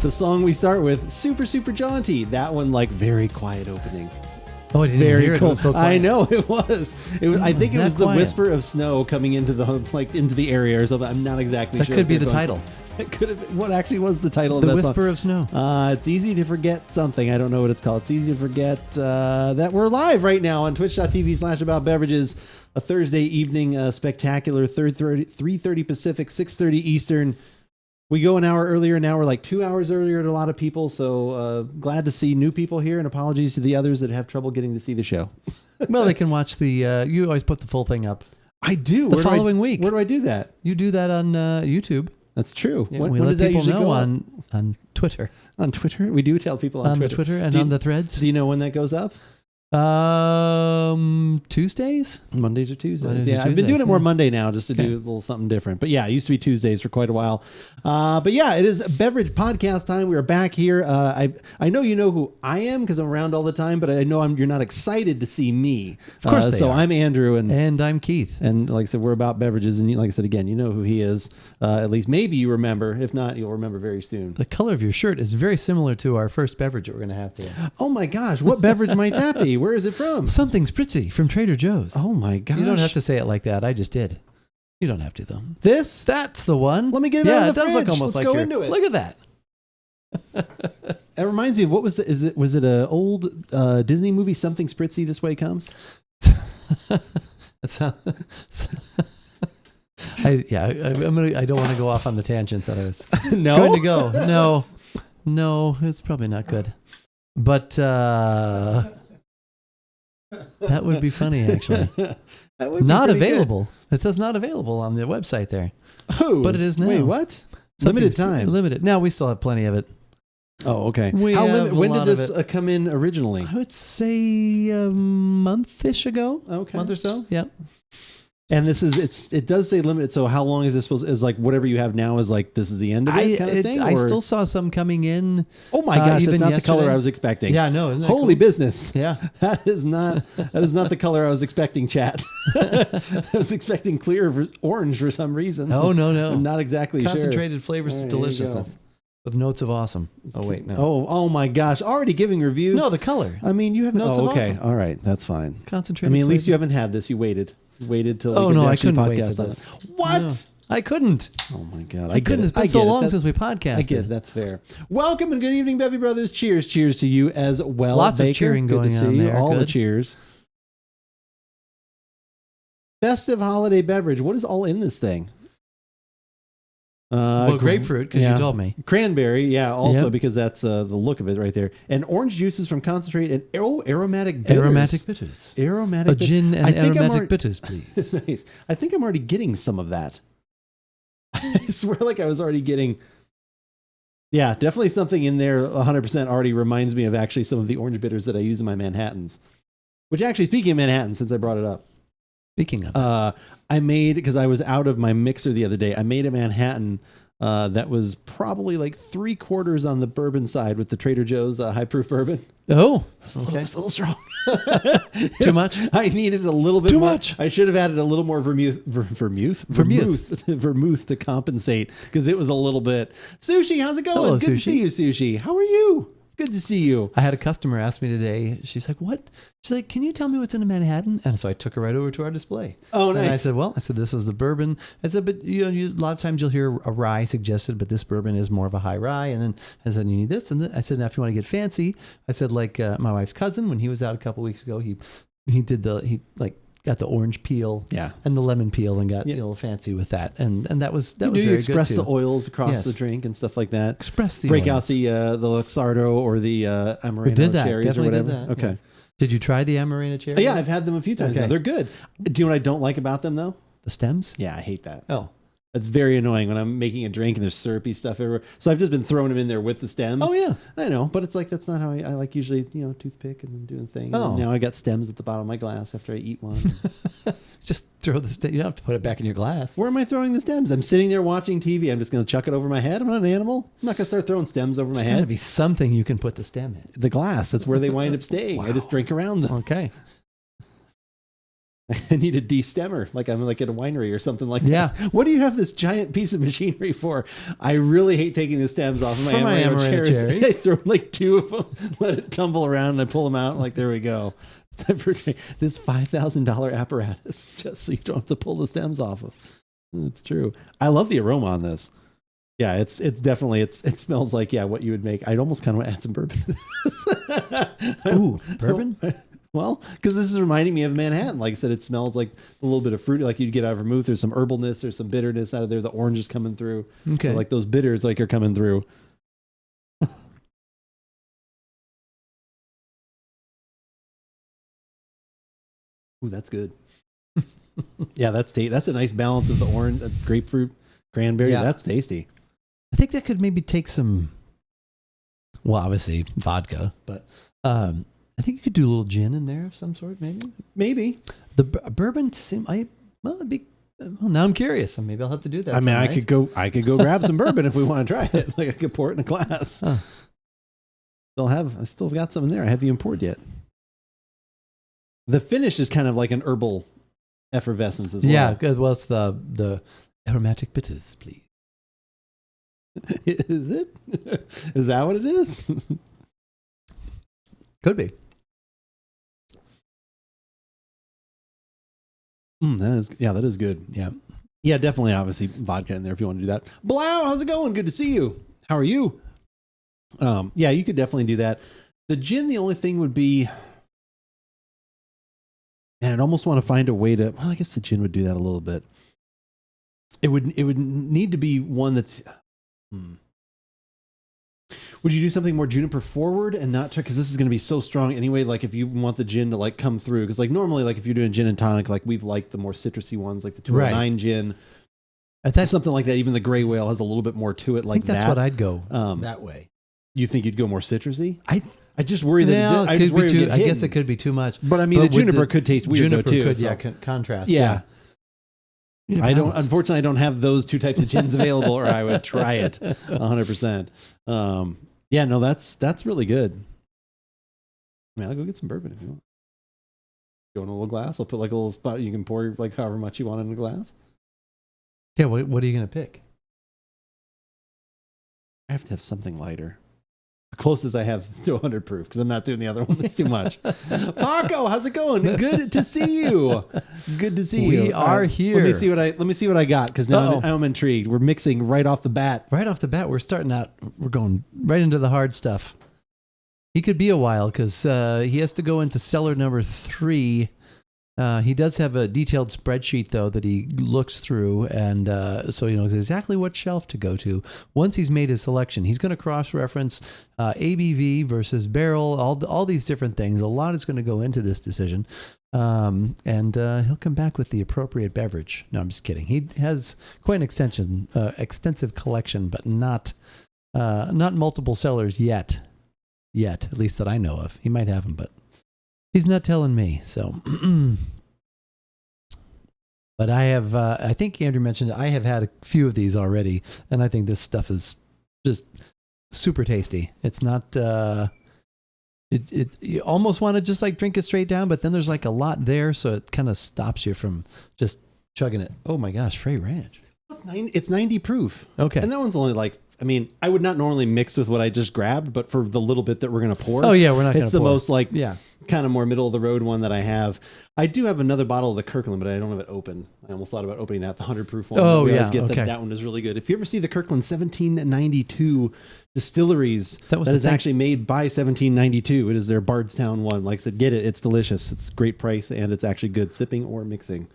The song we start with, super, super jaunty. That one, like, very quiet opening. Oh, I didn't Very hear cool. it. It was so quiet. I know it was. I think it was the quiet. whisper of snow coming into the area or something. I'm not exactly That sure. could be the title. It could have. What actually was the title The of that song? Whisper of Snow. It's easy to forget something. I don't know what it's called. It's easy to forget that we're live right now on twitch.tv/AboutBeverages. A Thursday evening spectacular, 3:30 Pacific, 6:30 Eastern. We go an hour earlier. Now we're like 2 hours earlier to a lot of people. So glad to see new people here, and apologies to the others that have trouble getting to see the show. Well, they can watch the. You always put the full thing up. I do. The following week. Where do I do that? You do that on YouTube. That's true. Yeah, when we does let that people usually know go up? on Twitter. On Twitter? We do tell people on the Twitter. Twitter and Do you- on the threads. Do you know when that goes up? Tuesdays? Mondays or Tuesdays. Mondays or Yeah, I've been doing Tuesdays, it more yeah. Monday now just to do a little something different. But yeah, it used to be Tuesdays for quite a while. But yeah, it is beverage podcast time. We are back here. I know you know who I am because I'm around all the time, but I know you're not excited to see me. Of course they so are. I'm Andrew and I'm Keith. and like I said, we're about beverages. And like I said, again, you know who he is. At least maybe you remember. If not, you'll remember very soon. The color of your shirt is very similar to our first beverage that we're going to have today. Oh my gosh, what beverage might that be? Where is it from? Something Spritzy from Trader Joe's. Oh my gosh. You don't have to say it like that. I just did. You don't have to, though. This? That's the one. Let me get it out of the it does look fridge. almost Let's like go your- into it. Look at that. It reminds me of what was it? Was it an old Disney movie? Something Spritzy, This Way Comes. That's how. I don't want to go off on the tangent that I was No? going to go. No, it's probably not good. But that would be funny, actually. That would be Not pretty available. It says not available on the website there. good. Who? But it is now. Wait, what? Something's Limited time. Limited. Now we still have plenty of it. Oh, okay. We How have a when did lot of this it. come in originally? I would say a month-ish ago. Okay. Month or so. Yeah. And this is it does say limited. So how long is this supposed? Is like whatever you have now is like this is the end of it kind of thing? I or- still saw some coming in. Oh my gosh, even that's not the color yesterday. I was expecting. Yeah, no. Isn't that Holy cool? business. Yeah. That is not the color I was expecting, chat. I was expecting clear orange for some reason. Oh, no. I'm not exactly sure. Concentrated flavors All of right, here you deliciousness with notes of awesome. Oh, wait, no. Oh my gosh, already giving reviews. No, the color. I mean, you haven't. Notes of okay, awesome. all right, that's fine. Concentrated I mean, at least you flavor. haven't had this. You waited till. Oh, we could no, I actually couldn't wait podcast for on this. it. What? No, I couldn't. Oh my god, I couldn't. It's been so long since we podcasted. I get it. That's fair. Welcome and good evening, Bevy Brothers. Cheers to you as well. Lots of Baker. cheering Good going to see on you. there. All the Good. cheers. Festive holiday beverage. What is all in this thing? Well, grapefruit, because you told me. Cranberry, yeah, also Yep. because that's the look of it right there. And orange juices from concentrate and aromatic bitters. Aromatic bitters. Aromatic A gin I and think I'm aromatic already- bitters, please. Nice. I think I'm already getting some of that. I swear like I was already getting... Yeah, definitely something in there 100% already reminds me of actually some of the orange bitters that I use in my Manhattans. Which actually, speaking of Manhattan, since I brought it up, Speaking of I made, because I was out of my mixer the other day, I made a Manhattan that was probably like 3/4 on the bourbon side with the Trader Joe's high proof bourbon. Oh, It was a little strong. Too much? I needed a little bit Too more. much. I should have added a little more vermouth to compensate because it was a little bit. Sushi, how's it going? Hello, Good to Sushi. see you, Sushi. How are you? Good to see you. I had a customer ask me today. She's like, "What?" She's like, "Can you tell me what's in a Manhattan?" And so I took her right over to our display. Oh, nice. And I said, "This is the bourbon." I said, "But a lot of times you'll hear a rye suggested, but this bourbon is more of a high rye." And then I said, "You need this." And then I said, "Now, if you want to get fancy," I said, like my wife's cousin when he was out a couple weeks ago, he got the orange peel, Yeah. and the lemon peel, and got a little fancy with that. And that was You very express good too. the oils across Yes. the drink and stuff like that. Express the Break oils. out the Luxardo or the Amarena We did that. cherries Definitely or whatever. did that. Okay. yes. Did you try the Amarena cherry? Yeah, I've had them a few times. Okay. Now. They're good. Do you know what I don't like about them though? The stems? Yeah, I hate that. Oh. It's very annoying when I'm making a drink and there's syrupy stuff everywhere. So I've just been throwing them in there with the stems. Oh, yeah. I know, but it's like that's not how I like usually, toothpick and then doing the thing. Oh. And now I got stems at the bottom of my glass after I eat one. Just throw the stem. You don't have to put it back in your glass. Where am I throwing the stems? I'm sitting there watching TV. I'm just going to chuck it over my head. I'm not an animal. I'm not going to start throwing stems over my There's got to head. be something you can put the stem in. The glass. That's where they wind up staying. I just drink around them. Okay. I need a destemmer, like I'm like at a winery or something like Yeah. that. What do you have this giant piece of machinery for? I really hate taking the stems off of my amaretto cherries. I throw like 2 of them, let it tumble around, and I pull them out. Like, there we go. It's time for this $5,000 apparatus, just so you don't have to pull the stems off of. It's true. I love the aroma on this. Yeah, it's definitely, it smells like, what you would make. I'd almost kind of want to add some bourbon. Ooh, bourbon? Well, because this is reminding me of Manhattan. Like I said, it smells like a little bit of fruit, like you'd get out of vermouth. There's some herbalness, there's some bitterness out of there. The orange is coming through. Okay. So like those bitters, like are coming through. Ooh, that's good. Yeah, that's a nice balance of the orange, grapefruit, cranberry. Yeah. That's tasty. I think that could maybe take some, well, obviously vodka, but I think you could do a little gin in there of some sort, maybe. Maybe The bourbon now I'm curious. Maybe I'll have to do that. I mean, sometime. I could go grab some bourbon if we want to try it. Like I could pour it in a glass. Huh. I still got some in there. I haven't even poured yet. The finish is kind of like an herbal effervescence as well. Yeah, good. Well, it's the aromatic bitters, please. Is it? Is that what it is? Could be. That is good. Yeah, definitely. Obviously, vodka in there if you want to do that. Blau, how's it going? Good to see you. How are you? Yeah, you could definitely do that. The gin, the only thing would be, and I'd almost want to find a way to. Well, I guess the gin would do that a little bit. It would need to be one that's. Would you do something more juniper forward and not because this is going to be so strong anyway? Like if you want the gin to like come through, because like normally like if you're doing gin and tonic, like we've liked the more citrusy ones, like the 209 gin. That's something like that. Even the gray whale has a little bit more to it. Like I think that's what I'd go that way. You think you'd go more citrusy? I just worry that it could be too. I guess it could be too much. But I mean, the juniper could taste weird though too. Contrast. Yeah. Unfortunately, I don't have those 2 types of gins available, or I would try it 100%. Yeah, no, that's really good. I mean, I'll go get some bourbon if you want. Go in a little glass. I'll put like a little spot. You can pour like however much you want in a glass. Yeah, what are you going to pick? I have to have something lighter. The closest I have to 100 proof, because I'm not doing the other one. That's too much. Paco, how's it going? Good to see you. Good to see you. We are here. Let me see what I got, because now I'm intrigued. We're mixing right off the bat. Right off the bat, we're starting out. We're going right into the hard stuff. He could be a while because he has to go into cellar number 3. He does have a detailed spreadsheet, though, that he looks through, and so he knows exactly what shelf to go to. Once he's made his selection, he's going to cross-reference ABV versus barrel, all these different things. A lot is going to go into this decision, and he'll come back with the appropriate beverage. No, I'm just kidding. He has quite an extensive collection, but not multiple cellars yet, at least that I know of. He might have them, but he's not telling me, so. But I have, I think Andrew mentioned, I have had a few of these already, and I think this stuff is just super tasty. It's not, you almost want to just like drink it straight down, but then there's like a lot there, so it kind of stops you from just chugging it. Oh my gosh, Frey Ranch. It's 90 proof. Okay. And that one's only like, I mean, I would not normally mix with what I just grabbed, but for the little bit that we're going to pour. Oh yeah, we're not going to pour. It's the most like, kind of more middle of the road one that I have. I do have another bottle of the Kirkland, but I don't have it open. I almost thought about opening that, the 100 proof one. Oh yeah, that one is really good. If you ever see the Kirkland 1792 distilleries, that is actually made by 1792. It is their Bardstown one. Like I said, get it. It's delicious. It's great price, and it's actually good sipping or mixing.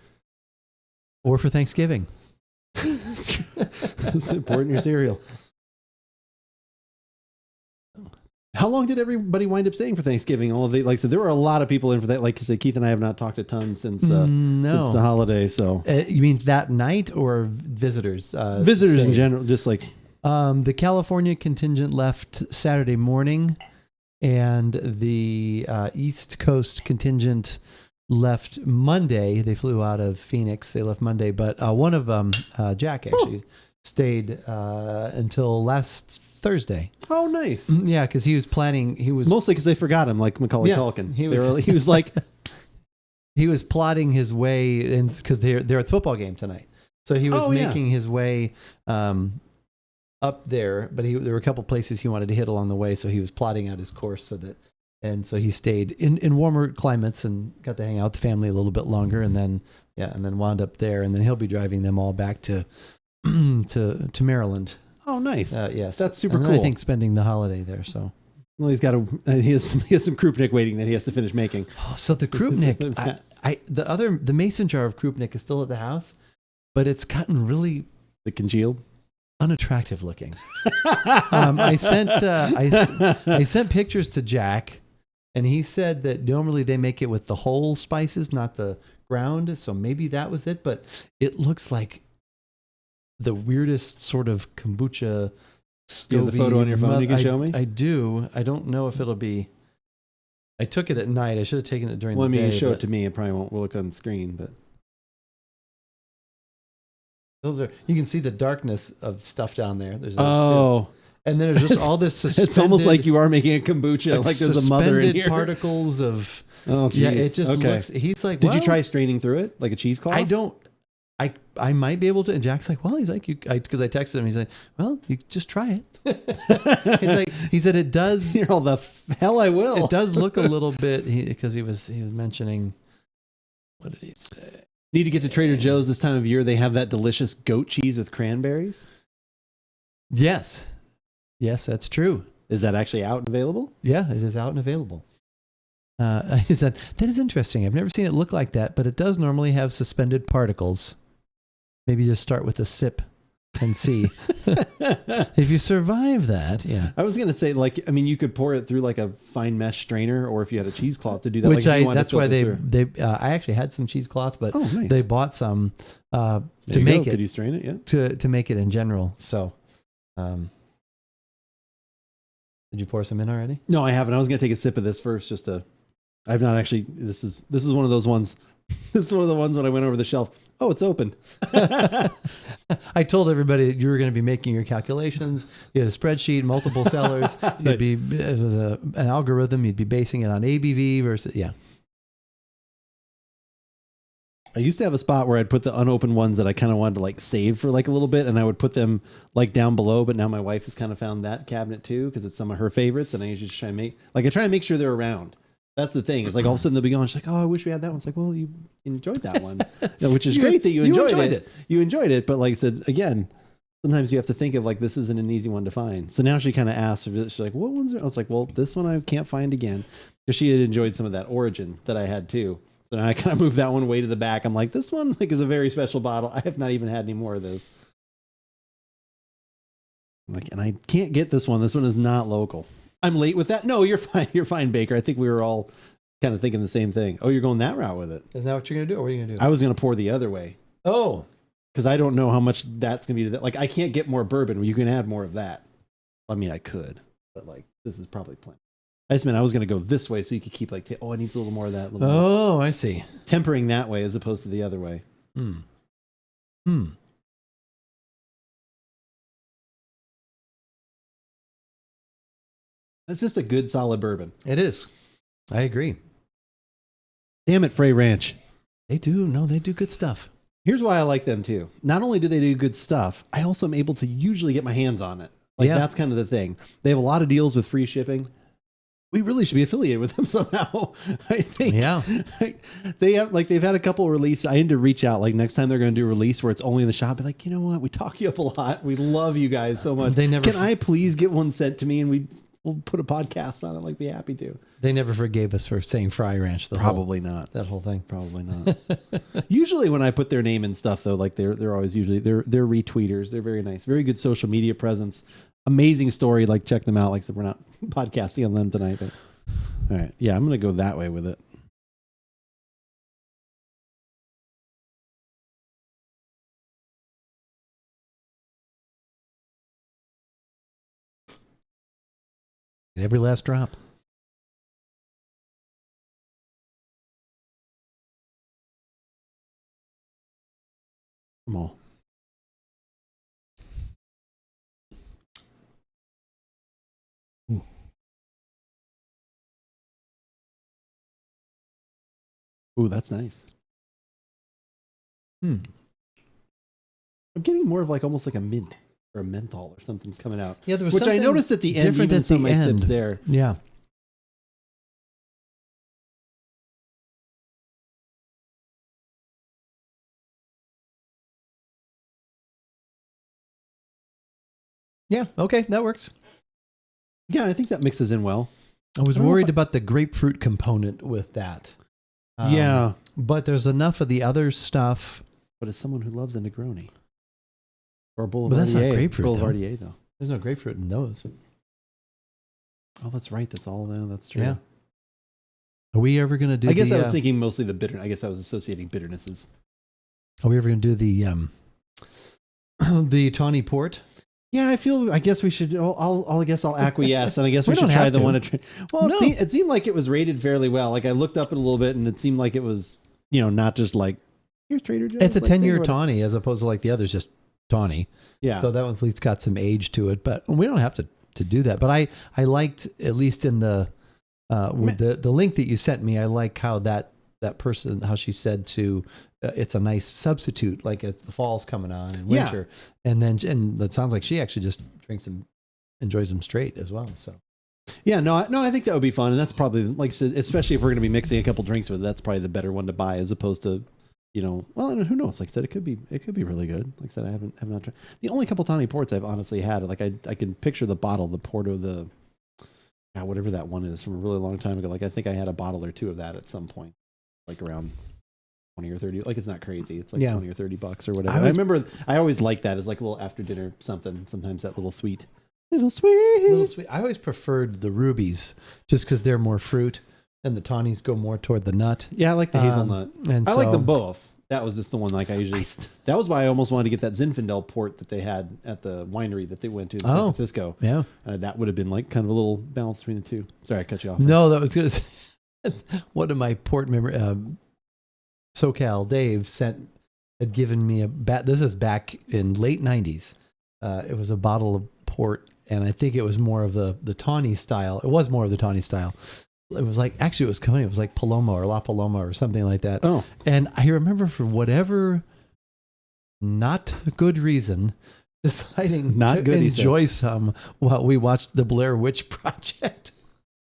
Or for Thanksgiving. It's important in your cereal. How long did everybody wind up staying for Thanksgiving? All of the, like I said, there were a lot of people in for that. Like I said, Keith and I have not talked a ton since the holiday. So you mean that night or visitors? Visitors in general, just like the California contingent left Saturday morning, and the East Coast contingent left Monday. They flew out of Phoenix. They left Monday, but one of them, Jack, actually stayed until last Thursday. Oh, nice. Yeah, because he was planning. He was mostly because they forgot him, like Macaulay Culkin. He was like, he was plotting his way in because they're at the football game tonight. So he was making his way up there, but there were a couple places he wanted to hit along the way. So he was plotting out his course and so he stayed in warmer climates and got to hang out with the family a little bit longer, and then wound up there, and then he'll be driving them all back to Maryland. Oh, nice. Yes, that's super and cool. I think spending the holiday there. So. Well, he has some Krupnik waiting that he has to finish making. Oh, so the Krupnik, the mason jar of Krupnik is still at the house, but it's gotten really congealed, unattractive looking. I sent pictures to Jack, and he said that normally they make it with the whole spices, not the ground. So maybe that was it, but it looks like the weirdest sort of kombucha. You have the photo on your phone you can show me? I do. I don't know if it'll be. I took it at night. I should have taken it during the day. Well, I mean, you show it to me. It probably won't look on the screen, but. You can see the darkness of stuff down there. There's and then there's just all this suspended. It's almost like you are making a kombucha. Like there's a mother in here. Particles of. Oh, geez. Yeah, it just looks. He's like, did you try straining through it like a cheesecloth? I don't. I might be able to. And Jack's like, well, he's like, because I texted him. He's like, well, you just try it. he said it does. You're all the hell I will. It does look a little bit because he was mentioning. What did he say? Need to get to Trader Joe's this time of year. They have that delicious goat cheese with cranberries. Yes, that's true. Is that actually out and available? Yeah, it is out and available. He said that is interesting. I've never seen it look like that, but it does normally have suspended particles. Maybe just start with a sip and see. If you survive that, yeah. I was going to say, you could pour it through like a fine mesh strainer, or if you had a cheesecloth to do that. Which that's why I actually had some cheesecloth, but nice. They bought some to make it. Could you strain it? Yeah. To make it in general. So, did you pour some in already? No, I haven't. I was going to take a sip of this first, I've not actually. This is one of those ones. This is one of the ones when I went over the shelf. Oh, it's open. I told everybody that you were going to be making your calculations. You had a spreadsheet, multiple sellers. It was an algorithm. You'd be basing it on ABV versus, yeah. I used to have a spot where I'd put the unopened ones that I kind of wanted to save for a little bit, and I would put them down below. But now my wife has kind of found that cabinet too, because it's some of her favorites, and I usually just try and make sure they're around. That's the thing. It's all of a sudden they'll be gone. She's like, oh, I wish we had that one. It's like, well, you enjoyed that one, which is great that you enjoyed it. You enjoyed it. But like I said, again, sometimes you have to think of this isn't an easy one to find. So now she kind of asked, she's like, what ones are, I was like, well, this one I can't find again, because she had enjoyed some of that Origin that I had too. So now I kind of moved that one way to the back. I'm like, this one is a very special bottle. I have not even had any more of this. And I can't get this one. This one is not local. I'm late with that. No, you're fine. You're fine, Baker. I think we were all kind of thinking the same thing. Oh, you're going that route with it. Is that what you're going to do? Or what are you going to do? I was going to pour the other way. Oh, because I don't know how much that's going to be to that. I can't get more bourbon. You can add more of that. I mean, I could, but this is probably plenty. I just meant I was going to go this way so you could keep I need a little more of that. Oh, I see. Tempering that way as opposed to the other way. That's just a good, solid bourbon. It is. I agree. Damn it, Frey Ranch. They do. No, they do good stuff. Here's why I like them too. Not only do they do good stuff, I also am able to usually get my hands on it. That's kind of the thing. They have a lot of deals with free shipping. We really should be affiliated with them somehow. I think. Yeah. They've had a couple of releases. I need to reach out. Next time they're going to do a release where it's only in the shop, be like, you know what? We talk you up a lot. We love you guys so much. Can I please get one sent to me, and we'll put a podcast on it. Be happy to. They never forgave us for saying Fry Ranch. Probably not. That whole thing. Probably not. Usually when I put their name and stuff though, they're always they're retweeters. They're very nice. Very good social media presence. Amazing story. Check them out. I said, we're not podcasting on them tonight, but all right. Yeah, I'm going to go that way with it. Every last drop. Come on. Ooh, that's nice. Hmm. I'm getting more of like almost like a mint or a menthol or something's coming out. Yeah, there was which I something noticed at the end, different even at some the of my end. sips there. Yeah. Yeah. Okay, that works. Yeah, I think that mixes in well. I was I don't know worried if about the grapefruit component with that. Yeah. But there's enough of the other stuff. But as someone who loves a Negroni or a Boulevardier, But that's not grapefruit, Boulevardier though. There's no grapefruit in those. Oh, that's right. That's all. That's true. Yeah. Are we ever going to do I guess I was thinking mostly the bitter. I guess I was associating bitternesses. Are we ever going to do the tawny port? Yeah, I guess we should. I guess I'll acquiesce, and I guess we should don't try have the to. one. Well, No. it seemed like it was rated fairly well. Like I looked up it a little bit, and it seemed like it was, not just like here's Trader Joe's. It's a like, 10-year thing or whatever. tawny as opposed to like the others, just tawny. Yeah. So that one's at least got some age to it, but we don't have to do that. But I liked, at least in the with the link that you sent me, I like how that person, how she said it's a nice substitute, like as the fall's coming on and winter. And that sounds like she actually just drinks them, enjoys them straight as well. So Yeah, no, I think that would be fun, and that's probably, like I said, especially if we're going to be mixing a couple drinks with it, that's probably the better one to buy as opposed to, well, who knows? Like I said, it could be really good. Like I said, I have not tried. The only couple tawny ports I've honestly had, like I can picture the bottle, the Porto, whatever that one is from a really long time ago. Like I think I had a bottle or two of that at some point, like around 20 or 30. Like it's not crazy. It's like 20 or $30 or whatever. I remember I always liked that as like a little after dinner something. Sometimes that little sweet. I always preferred the rubies just because they're more fruit, and the tawnies go more toward the nut. Yeah, I like the hazelnut. And I like them both. That was just the one like I usually. That was why I almost wanted to get that Zinfandel port that they had at the winery that they went to in San Francisco. Yeah, that would have been like kind of a little balance between the two. Sorry, I cut you off. No, that was good. One of my port SoCal Dave had given me this is back in late 90s. It was a bottle of port, and I think it was more of the tawny style. It was more of the tawny style. It was like, actually it was coming. It was like Paloma or La Paloma or something like that. Oh, and I remember for whatever not good reason deciding to enjoy some while we watched the Blair Witch Project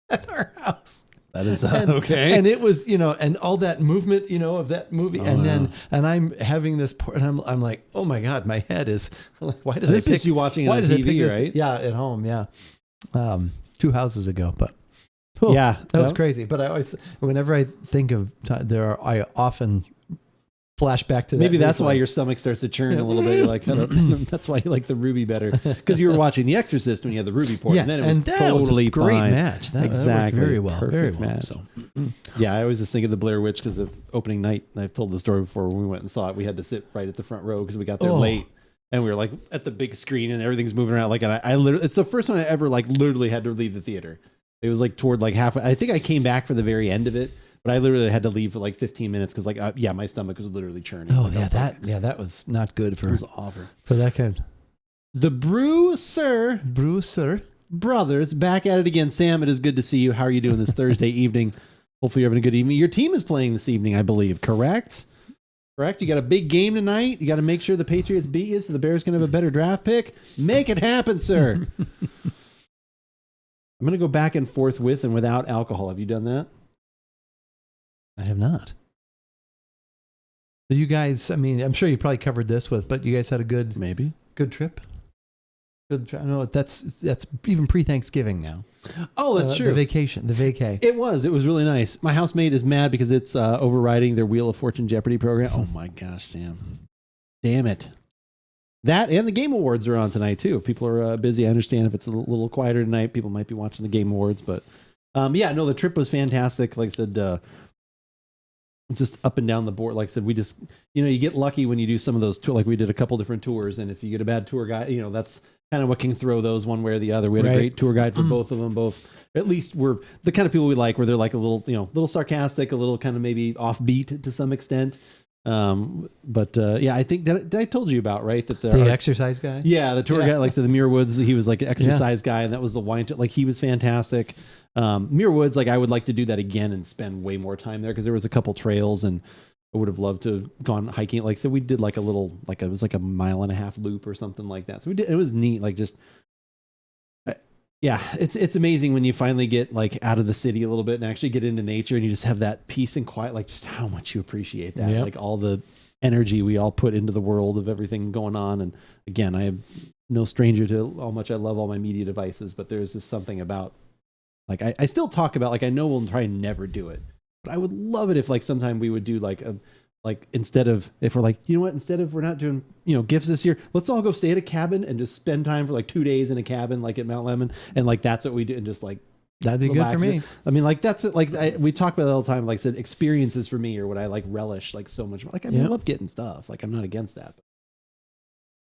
at our house. That is okay. And it was, and all that movement, of that movie. And I'm having this, and I'm like, oh my God, my head is, why did this is you watching it on TV, right? Yeah, at home, yeah. 2 houses ago, but yeah, that was crazy. But I always, whenever I think of, I often flash back to that. Maybe that's why your stomach starts to churn a little bit. You're like, that's why you like the ruby better, because you were watching The Exorcist when you had the ruby port, and then it was totally was a great fine. match. That worked very well, very well. So, yeah, I always just think of the Blair Witch because of opening night. I've told the story before. When we went and saw it, we had to sit right at the front row because we got there late, and we were like at the big screen, and everything's moving around. Like, and I literally, it's the first time I ever like literally had to leave the theater. It was like toward like half. I think I came back for the very end of it. But I literally had to leave for like 15 minutes because, like, my stomach was literally churning. Oh, like, that was not good for. It was awful for that kind. The Brewster brothers back at it again. Sam, it is good to see you. How are you doing this Thursday evening? Hopefully, you're having a good evening. Your team is playing this evening, I believe. Correct. You got a big game tonight. You got to make sure the Patriots beat you, so the Bears can have a better draft pick. Make it happen, sir. I'm going to go back and forth with and without alcohol. Have you done that? I have not. So you guys, I mean, I'm sure you probably covered this but you guys had a good trip. Good. I know that's even pre-Thanksgiving now. Oh, that's true. The vacay. It was really nice. My housemate is mad because it's overriding their Wheel of Fortune Jeopardy program. Oh my gosh, Sam. Damn it. That and the Game Awards are on tonight too. People are busy. I understand if it's a little quieter tonight, people might be watching the Game Awards, but the trip was fantastic. Like I said, just up and down the board. Like I said, we just, you get lucky when you do some of those tours. Like we did a couple different tours, and if you get a bad tour guide, that's kind of what can throw those one way or the other. We had a great tour guide for both of them. Both, at least, were the kind of people we like, where they're like a little, little sarcastic, a little kind of maybe offbeat to some extent. I think that I told you about, right? That the exercise guy. Yeah, the tour guide, like I said, the Muir Woods. He was like an exercise guy, and that was the wine. Like he was fantastic. Muir Woods, like I would like to do that again and spend way more time there because there was a couple trails and I would have loved to have gone hiking. Like, so we did like a little, like it was like a 1.5 mile loop or something like that. So we did, it was neat. Like just, yeah, it's amazing when you finally get like out of the city a little bit and actually get into nature and you just have that peace and quiet, like just how much you appreciate that. Yep. Like all the energy we all put into the world of everything going on. And again, I am no stranger to how much I love all my media devices, but there's just something about, like, I still talk about, like, I know we'll try and never do it, but I would love it if like sometime we would do like a, like instead of, if we're like, you know what, instead of we're not doing, you know, gifts this year, let's all go stay at a cabin and just spend time for like 2 days in a cabin, like at Mount Lemon. And like, that's what we do. And just like, That'd be good for me. I mean, like that's it. Like we talk about it all the time. Like I said, experiences for me are what I like relish like so much. Like I mean, I love getting stuff. Like I'm not against that.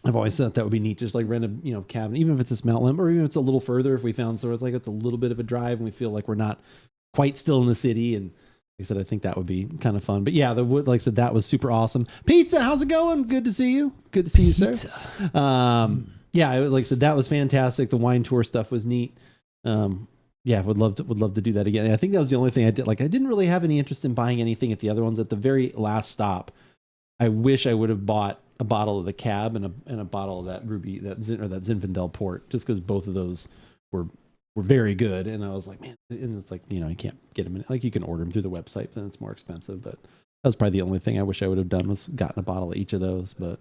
But I've always thought that would be neat. Just like rent a, you know, cabin, even if it's this Mount Lemon or even if it's a little further, if we found, so it's like, it's a little bit of a drive and we feel like we're not quite still in the city. And like I said, I think that would be kind of fun. But yeah, the wood, like I said, that was super awesome. Pizza, how's it going? Good to see you. Good to see you, sir. Yeah, like I said, that was fantastic. The wine tour stuff was neat. Yeah, would love to do that again. And I think that was the only thing I did. Like I didn't really have any interest in buying anything at the other ones. At the very last stop, I wish I would have bought a bottle of the Cab and a bottle of that Ruby, that Zinfandel port, just because both of those were very good. And I was like, man, and it's like, you know, you can't get them in, like you can order them through the website, then it's more expensive. But that was probably the only thing I wish I would have done, was gotten a bottle of each of those. But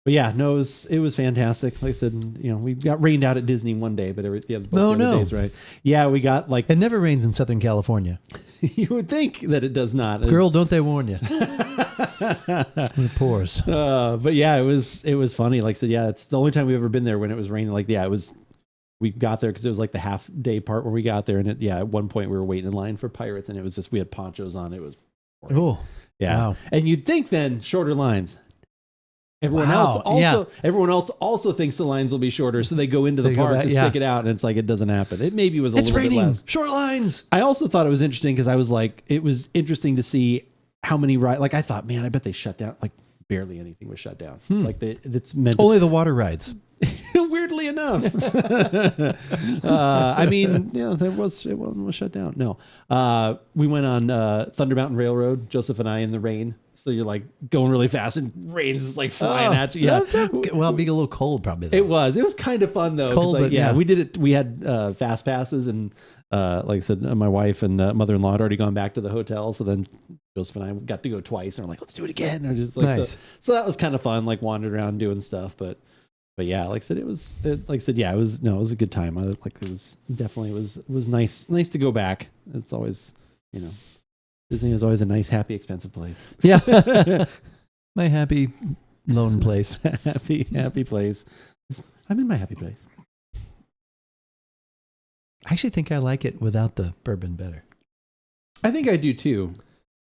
yeah, no, it was fantastic. Like I said, you know, we got rained out at Disney one day, but the other days, right? Yeah, we got like, It never rains in Southern California. you would think that it does not. Girl, don't they warn you? It pours. But yeah, it was funny. Like I said, yeah, it's the only time we've ever been there when it was raining. Like, yeah, we got there because it was like the half day part where we got there. And at one point we were waiting in line for Pirates and it was just, we had ponchos on. It was boring. Oh, yeah. Wow. And you'd think then shorter lines. Everyone else also thinks the lines will be shorter, so they go into the park to stick it out, and it's like it doesn't happen. It maybe was a little bit less. Short lines. I also thought it was interesting because I was like, it was interesting to see how many rides. Like I thought, man, I bet they shut down. Like barely anything was shut down. Like it's meant only the water rides. Weirdly enough, I mean, yeah, it was shut down. No, we went on Thunder Mountain Railroad, Joseph and I, in the rain. So you're like going really fast and rain's is like flying at you. Yeah. Well, being a little cold probably. Though. It was kind of fun though. Cold, like, but yeah, we did it. We had fast passes and like I said, my wife and mother-in-law had already gone back to the hotel. So then Joseph and I got to go twice and we're like, let's do it again. Or just like, nice. So that was kind of fun, like wandering around doing stuff. But yeah, like I said, it was a good time. It was definitely nice to go back. It's always, you know, Disney is always a nice, happy, expensive place. Yeah. My happy, lone place. happy place. I'm in my happy place. I actually think I like it without the bourbon better. I think I do too.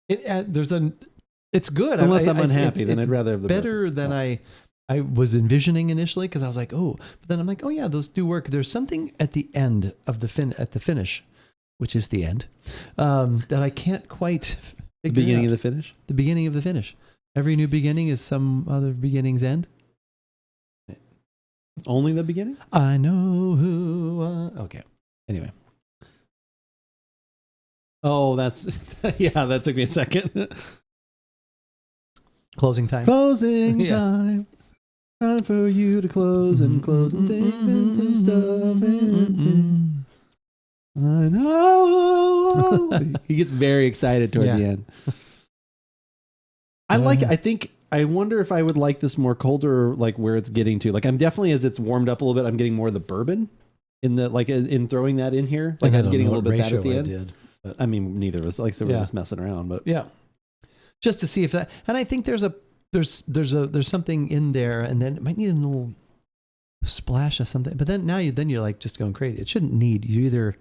It's good. Unless I'm unhappy, then I'd rather have the better than I was envisioning initially, because I was like, but then I'm like, oh yeah, those do work. There's something at the end of the finish, which is the end, that I can't quite figure out. The beginning of the finish? The beginning of the finish. Every new beginning is some other beginning's end. Only the beginning? I know who I... Okay. Anyway. Oh, that's... yeah, that took me a second. Closing time. Closing time. Time for you to close and things and some stuff and things. I know. He gets very excited toward the end. I wonder if I would like this more colder, like where it's getting to. Like I'm definitely, as it's warmed up a little bit, I'm getting more of the bourbon in throwing that in here. Like I'm getting a little bit of that at the end. I mean, neither of us, like, so we're just messing around, but yeah, just to see if that, and I think there's something in there, and then it might need a little splash of something, but then you're like just going crazy. It shouldn't need, you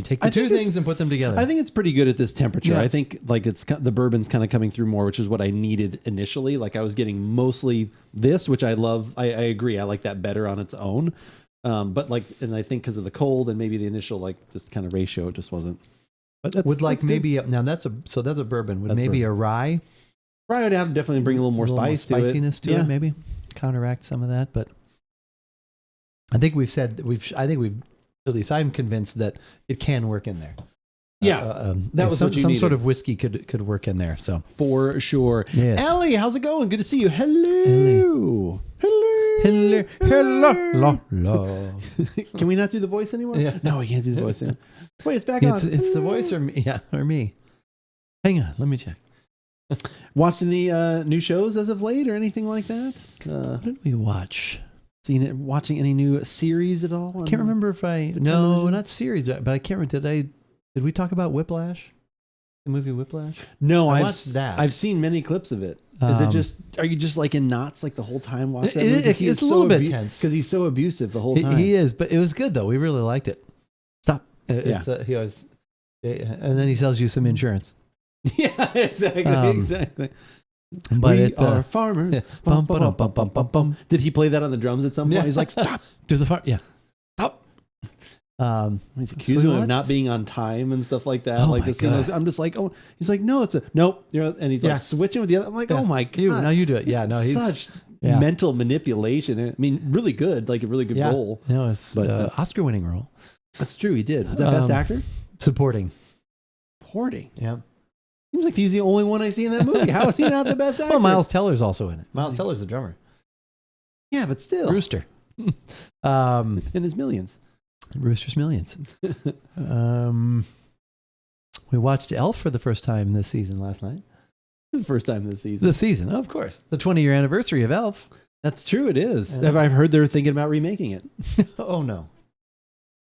take the two things and put them together. I think it's pretty good at this temperature. Yeah. I think like the bourbon's kind of coming through more, which is what I needed initially. Like I was getting mostly this, which I love. I agree. I like that better on its own. But like, and I think because of the cold and maybe the initial like just kind of ratio, it just wasn't. But that's, maybe now that's a bourbon. Would maybe bourbon. A rye? Rye would have to definitely bring a little more spiciness to it. Maybe counteract some of that. But I think we've At least I'm convinced that it can work in there. Yeah, that was some some sort of whiskey could work in there. So for sure. Yes. Ellie, how's it going? Good to see you. Hello. hello, hello. Can we not do the voice anymore? Yeah. No, we can't do the voice anymore. Wait, it's back on. It's the voice or me? Yeah, or me. Hang on, let me check. Watching the new shows as of late or anything like that? What did we watch? Watching any new series at all? I can't remember if not series, but I can't remember. Did we talk about Whiplash? The movie Whiplash? No, I watched that. I've seen many clips of it. Are you just like in knots like the whole time watching that movie? It's a little bit tense. Because he's so abusive the whole time. He is, but it was good though. We really liked it. Stop. Yeah. He always, and then he sells you some insurance. Yeah, exactly. But we are farmers. Yeah. Bum, ba-dum, bum, bum, bum, bum. Did he play that on the drums at some point? Yeah. He's like, stop. Do the farm. Yeah. Stop. He's accusing him of not being on time and stuff like that. Oh like my God. I'm just like, oh, he's like, no, nope. And he's like switching with the other. I'm like, oh my God. Now you do it. Yeah, he's such mental manipulation. I mean, really good, like a really good role. No, it's Oscar-winning role. That's true. He did. Was that best actor? Supporting. Yeah. Seems like he's the only one I see in that movie. How is he not the best actor? Well, Miles Teller's also in it. Miles Teller's the drummer. Yeah, but still. Rooster. And his millions. Rooster's Millions. We watched Elf for the first time this season last night. The first time this season. Of course. The 20-year anniversary of Elf. That's true, it is. I've heard they're thinking about remaking it. Oh, no.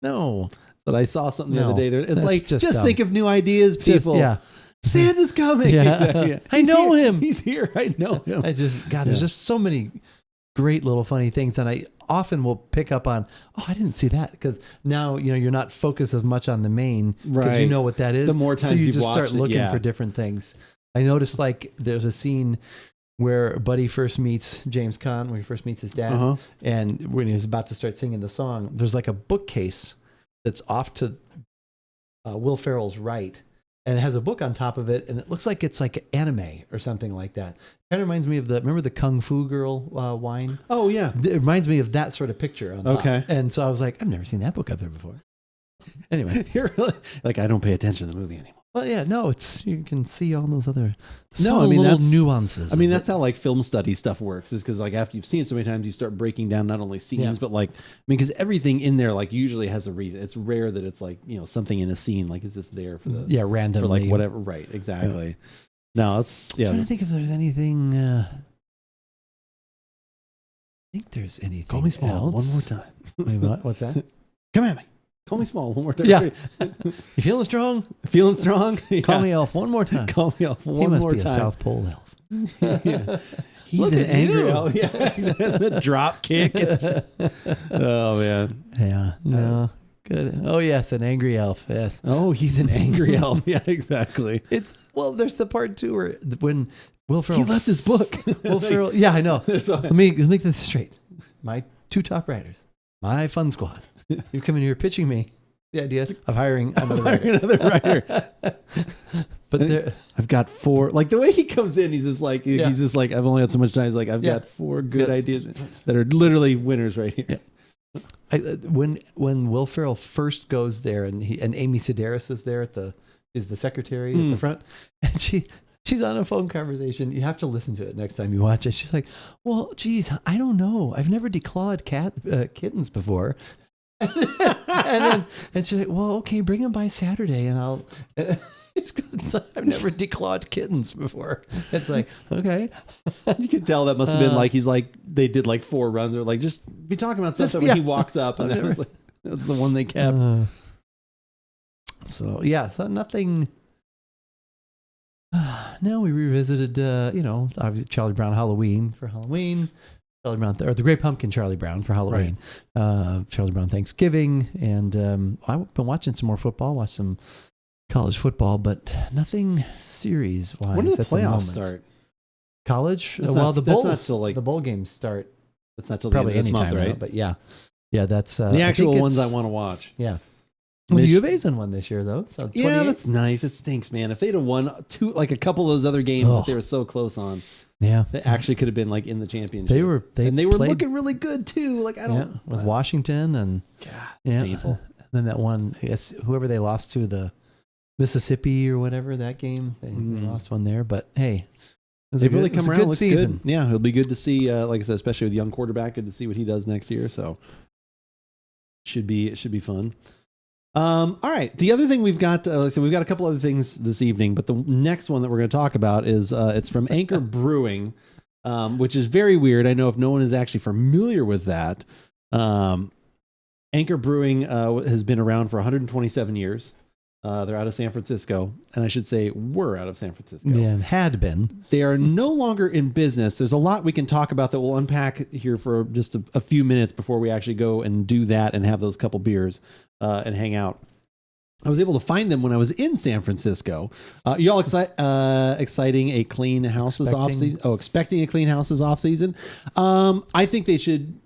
No. But I saw something the other day. It's like, just dumb. Think of new ideas, people. Santa's coming. Yeah. I know him. He's here. I know him. There's just so many great little funny things. And I often will pick up on, I didn't see that. Because now, you're not focused as much on the main. Because you know what that is. The more times you you've just start watched looking for different things. I noticed like there's a scene where Buddy first meets James Caan, when he first meets his dad. And when he was about to start singing the song, there's like a bookcase that's off to Will Ferrell's right. And it has a book on top of it, and it looks like it's like anime or something like that. Kind of reminds me of remember the Kung Fu Girl wine? Oh, yeah. It reminds me of that sort of picture on top. Okay. And so I was like, I've never seen that book up there before. Anyway. You're really, like, I don't pay attention to the movie anymore. Well, yeah, no, you can see all those other little nuances. I mean, that's how like film study stuff works, is because like after you've seen it so many times, you start breaking down not only scenes, but like, because everything in there like usually has a reason. It's rare that it's like, something in a scene, like it's just there for the, randomly. For like whatever. Right. Exactly. Yeah. No, it's, I'm trying to think if there's anything, I think there's anything. Call me small one more time. Wait, what? What's that? Come at me. Call me small one more time. Yeah. You feeling strong? Feeling strong? Yeah. Call me elf one more time. Call me elf one more time. He must be a South Pole elf. Yeah. He's an angry elf. Yeah. The drop kick. Oh, man. Yeah. No. Good. Oh, yes. An angry elf. Yes. Oh, he's an angry elf. Yeah, exactly. There's the part too where when Will Ferrell. He left his book. Will Ferrell. Yeah, I know. Let me make this straight. My two top writers. My fun squad. You've come in here pitching me the idea of hiring another writer. But I've got 4. Like the way he comes in, he's just like, I've only had so much time. He's like, I've got 4 good ideas that are literally winners right here. Yeah. When Will Ferrell first goes there, and Amy Sedaris is there is the secretary at the front, and she's on a phone conversation. You have to listen to it next time you watch it. She's like, well, geez, I don't know. I've never declawed kittens before. and she's like, well, okay, bring them by Saturday and I'll I've never declawed kittens before. It's like, okay. You could tell that must have been like, he's like, they did like 4 runs. They're like, just be talking about stuff when he walks up, and that was like, that's the one they kept. So nothing. No, we revisited, obviously Charlie Brown Halloween for Halloween. Charlie Brown, or the Great Pumpkin Charlie Brown for Halloween, Charlie Brown Thanksgiving, and I've been watching some more football, watched some college football, but nothing series-wise. When do the playoffs start? College? The bowl games start. That's not till the end of this month, right? Now, but yeah, that's the actual ones I want to watch. Yeah. Well, the U of A's in one this year, though. So yeah, that's nice. It stinks, man. If they'd have won like a couple of those other games that they were so close on. Yeah, they actually could have been like in the championship. They were looking really good too. Like I don't with Washington and it's painful. then that one, I guess, whoever they lost to, the Mississippi or whatever, that game, they lost one there. But hey, they've really come around. Good season. Good. Yeah, it'll be good to see. Like I said, especially with young quarterback, good to see what he does next year. So it should be fun. All right. The other thing we've got, so we've got a couple other things this evening, but the next one that we're going to talk about is it's from Anchor Brewing, which is very weird. I know if no one is actually familiar with that. Anchor Brewing has been around for 127 years. They're out of San Francisco, and I should say were out of San Francisco. Yeah, had been. They are no longer in business. There's a lot we can talk about that we'll unpack here for just a few minutes before we actually go and do that and have those couple beers and hang out. I was able to find them when I was in San Francisco. Y'all exciting a clean house is off season? Oh, expecting a clean house is off season. I think they should.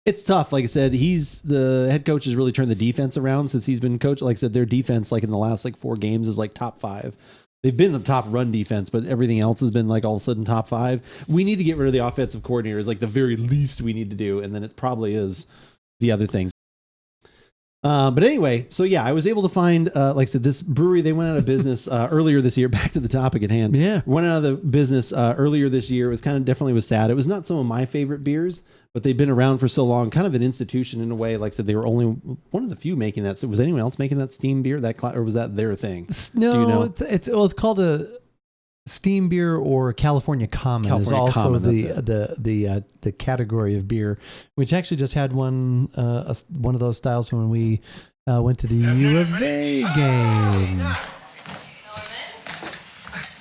It's tough. Like I said, the head coach has really turned the defense around since he's been coach. Like I said, their defense, like in the last 4 games, is like top 5. They've been the top run defense, but everything else has been like all of a sudden top 5. We need to get rid of the offensive coordinator is like the very least we need to do. And then it probably is the other things. But anyway, so yeah, I was able to find, like I said, this brewery, they went out of business earlier this year. Back to the topic at hand. Yeah. Went out of the business earlier this year. It was definitely was sad. It was not some of my favorite beers, but they've been around for so long, kind of an institution in a way. Like I said, they were only one of the few making that. So was anyone else making that steam beer? Or was that their thing? No, do you know? it's called a steam beer, or California Common is also Common, the category of beer, which actually just had one of those styles when we went to the U of A game.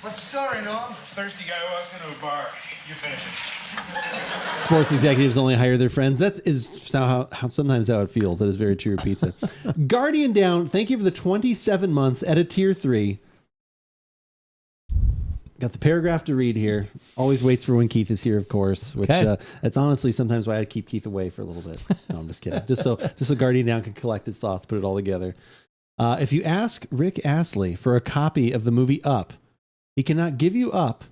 What's the story, Norm? Thirsty guy walks into a bar. You finish it. Sports executives only hire their friends. That is sometimes how it feels. That is very true, pizza. Guardian Down, thank you for the 27 months at a tier 3. Got the paragraph to read here. Always waits for when Keith is here, of course, which that's honestly sometimes why I keep Keith away for a little bit. No, I'm just kidding. Just so Guardian Down can collect his thoughts, put it all together. If you ask Rick Astley for a copy of the movie Up, he cannot give you Up.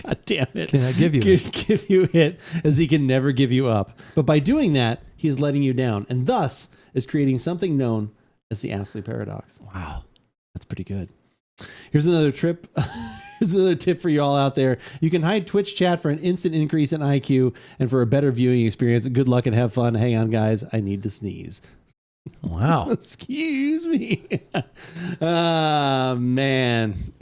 God damn it. Can I give you give you it, as he can never give you up. But by doing that, he is letting you down, and thus is creating something known as the Astley paradox. Wow. That's pretty good. Here's another tip. Here's another tip for you all out there. You can hide Twitch chat for an instant increase in IQ and for a better viewing experience. Good luck and have fun. Hang on, guys. I need to sneeze. Wow. Excuse me. Man.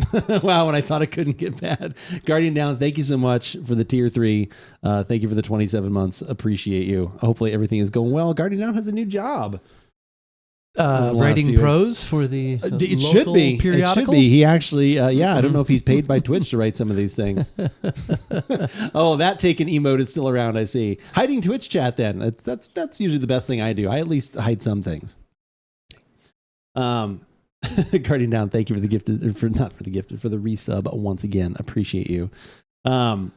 Wow, when I thought it couldn't get bad. Guardian Down, thank you so much for the tier 3. Thank you for the 27 months. Appreciate you. Hopefully everything is going well. Guardian Down has a new job. Writing prose for the it should be periodical. It should be. He actually, I don't know if he's paid by Twitch to write some of these things. Oh, that taken emote is still around. I see. Hiding Twitch chat. Then that's usually the best thing I do. I at least hide some things. Guardian Down, thank you for the gifted, for the resub once again. Appreciate you. I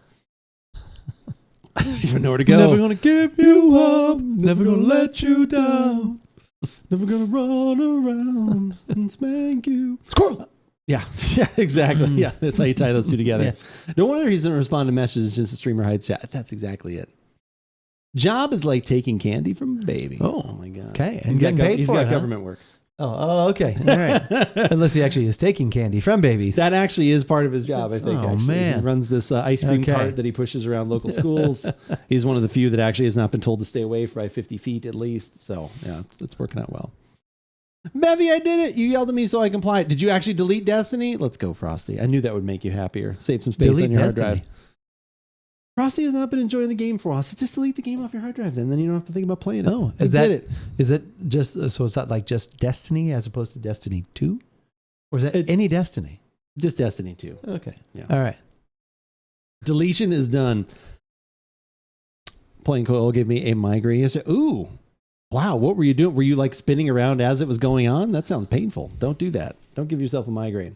don't even know where to go. Never gonna give you up. Never gonna let you down. Never gonna run around and spank you. Squirrel. Yeah, exactly. Yeah, that's how you tie those two together. Yeah. No wonder he's gonna respond to messages since the streamer hides chat. That's exactly it. Job is like taking candy from a baby. Oh my god. Okay, and getting paid for it. He's got government work. Oh, okay. All right. Unless he actually is taking candy from babies. That actually is part of his job, I think. Actually. Man. He runs this ice cream cart that he pushes around local schools. He's one of the few that actually has not been told to stay away for 50 feet at least. So, yeah, it's working out well. Bevy, I did it. You yelled at me, so I complied. Did you actually delete Destiny? Let's go, Frosty. I knew that would make you happier. Save some space on your hard drive. Frosty has not been enjoying the game for a while, so just delete the game off your hard drive then you don't have to think about playing it. Oh, is that just, so is that like just Destiny as opposed to Destiny 2? Or is that any Destiny? Just Destiny 2. Okay. Yeah. All right. Deletion is done. Playing Coil gave me a migraine yesterday. Ooh. Wow, what were you doing? Were you like spinning around as it was going on? That sounds painful. Don't do that. Don't give yourself a migraine.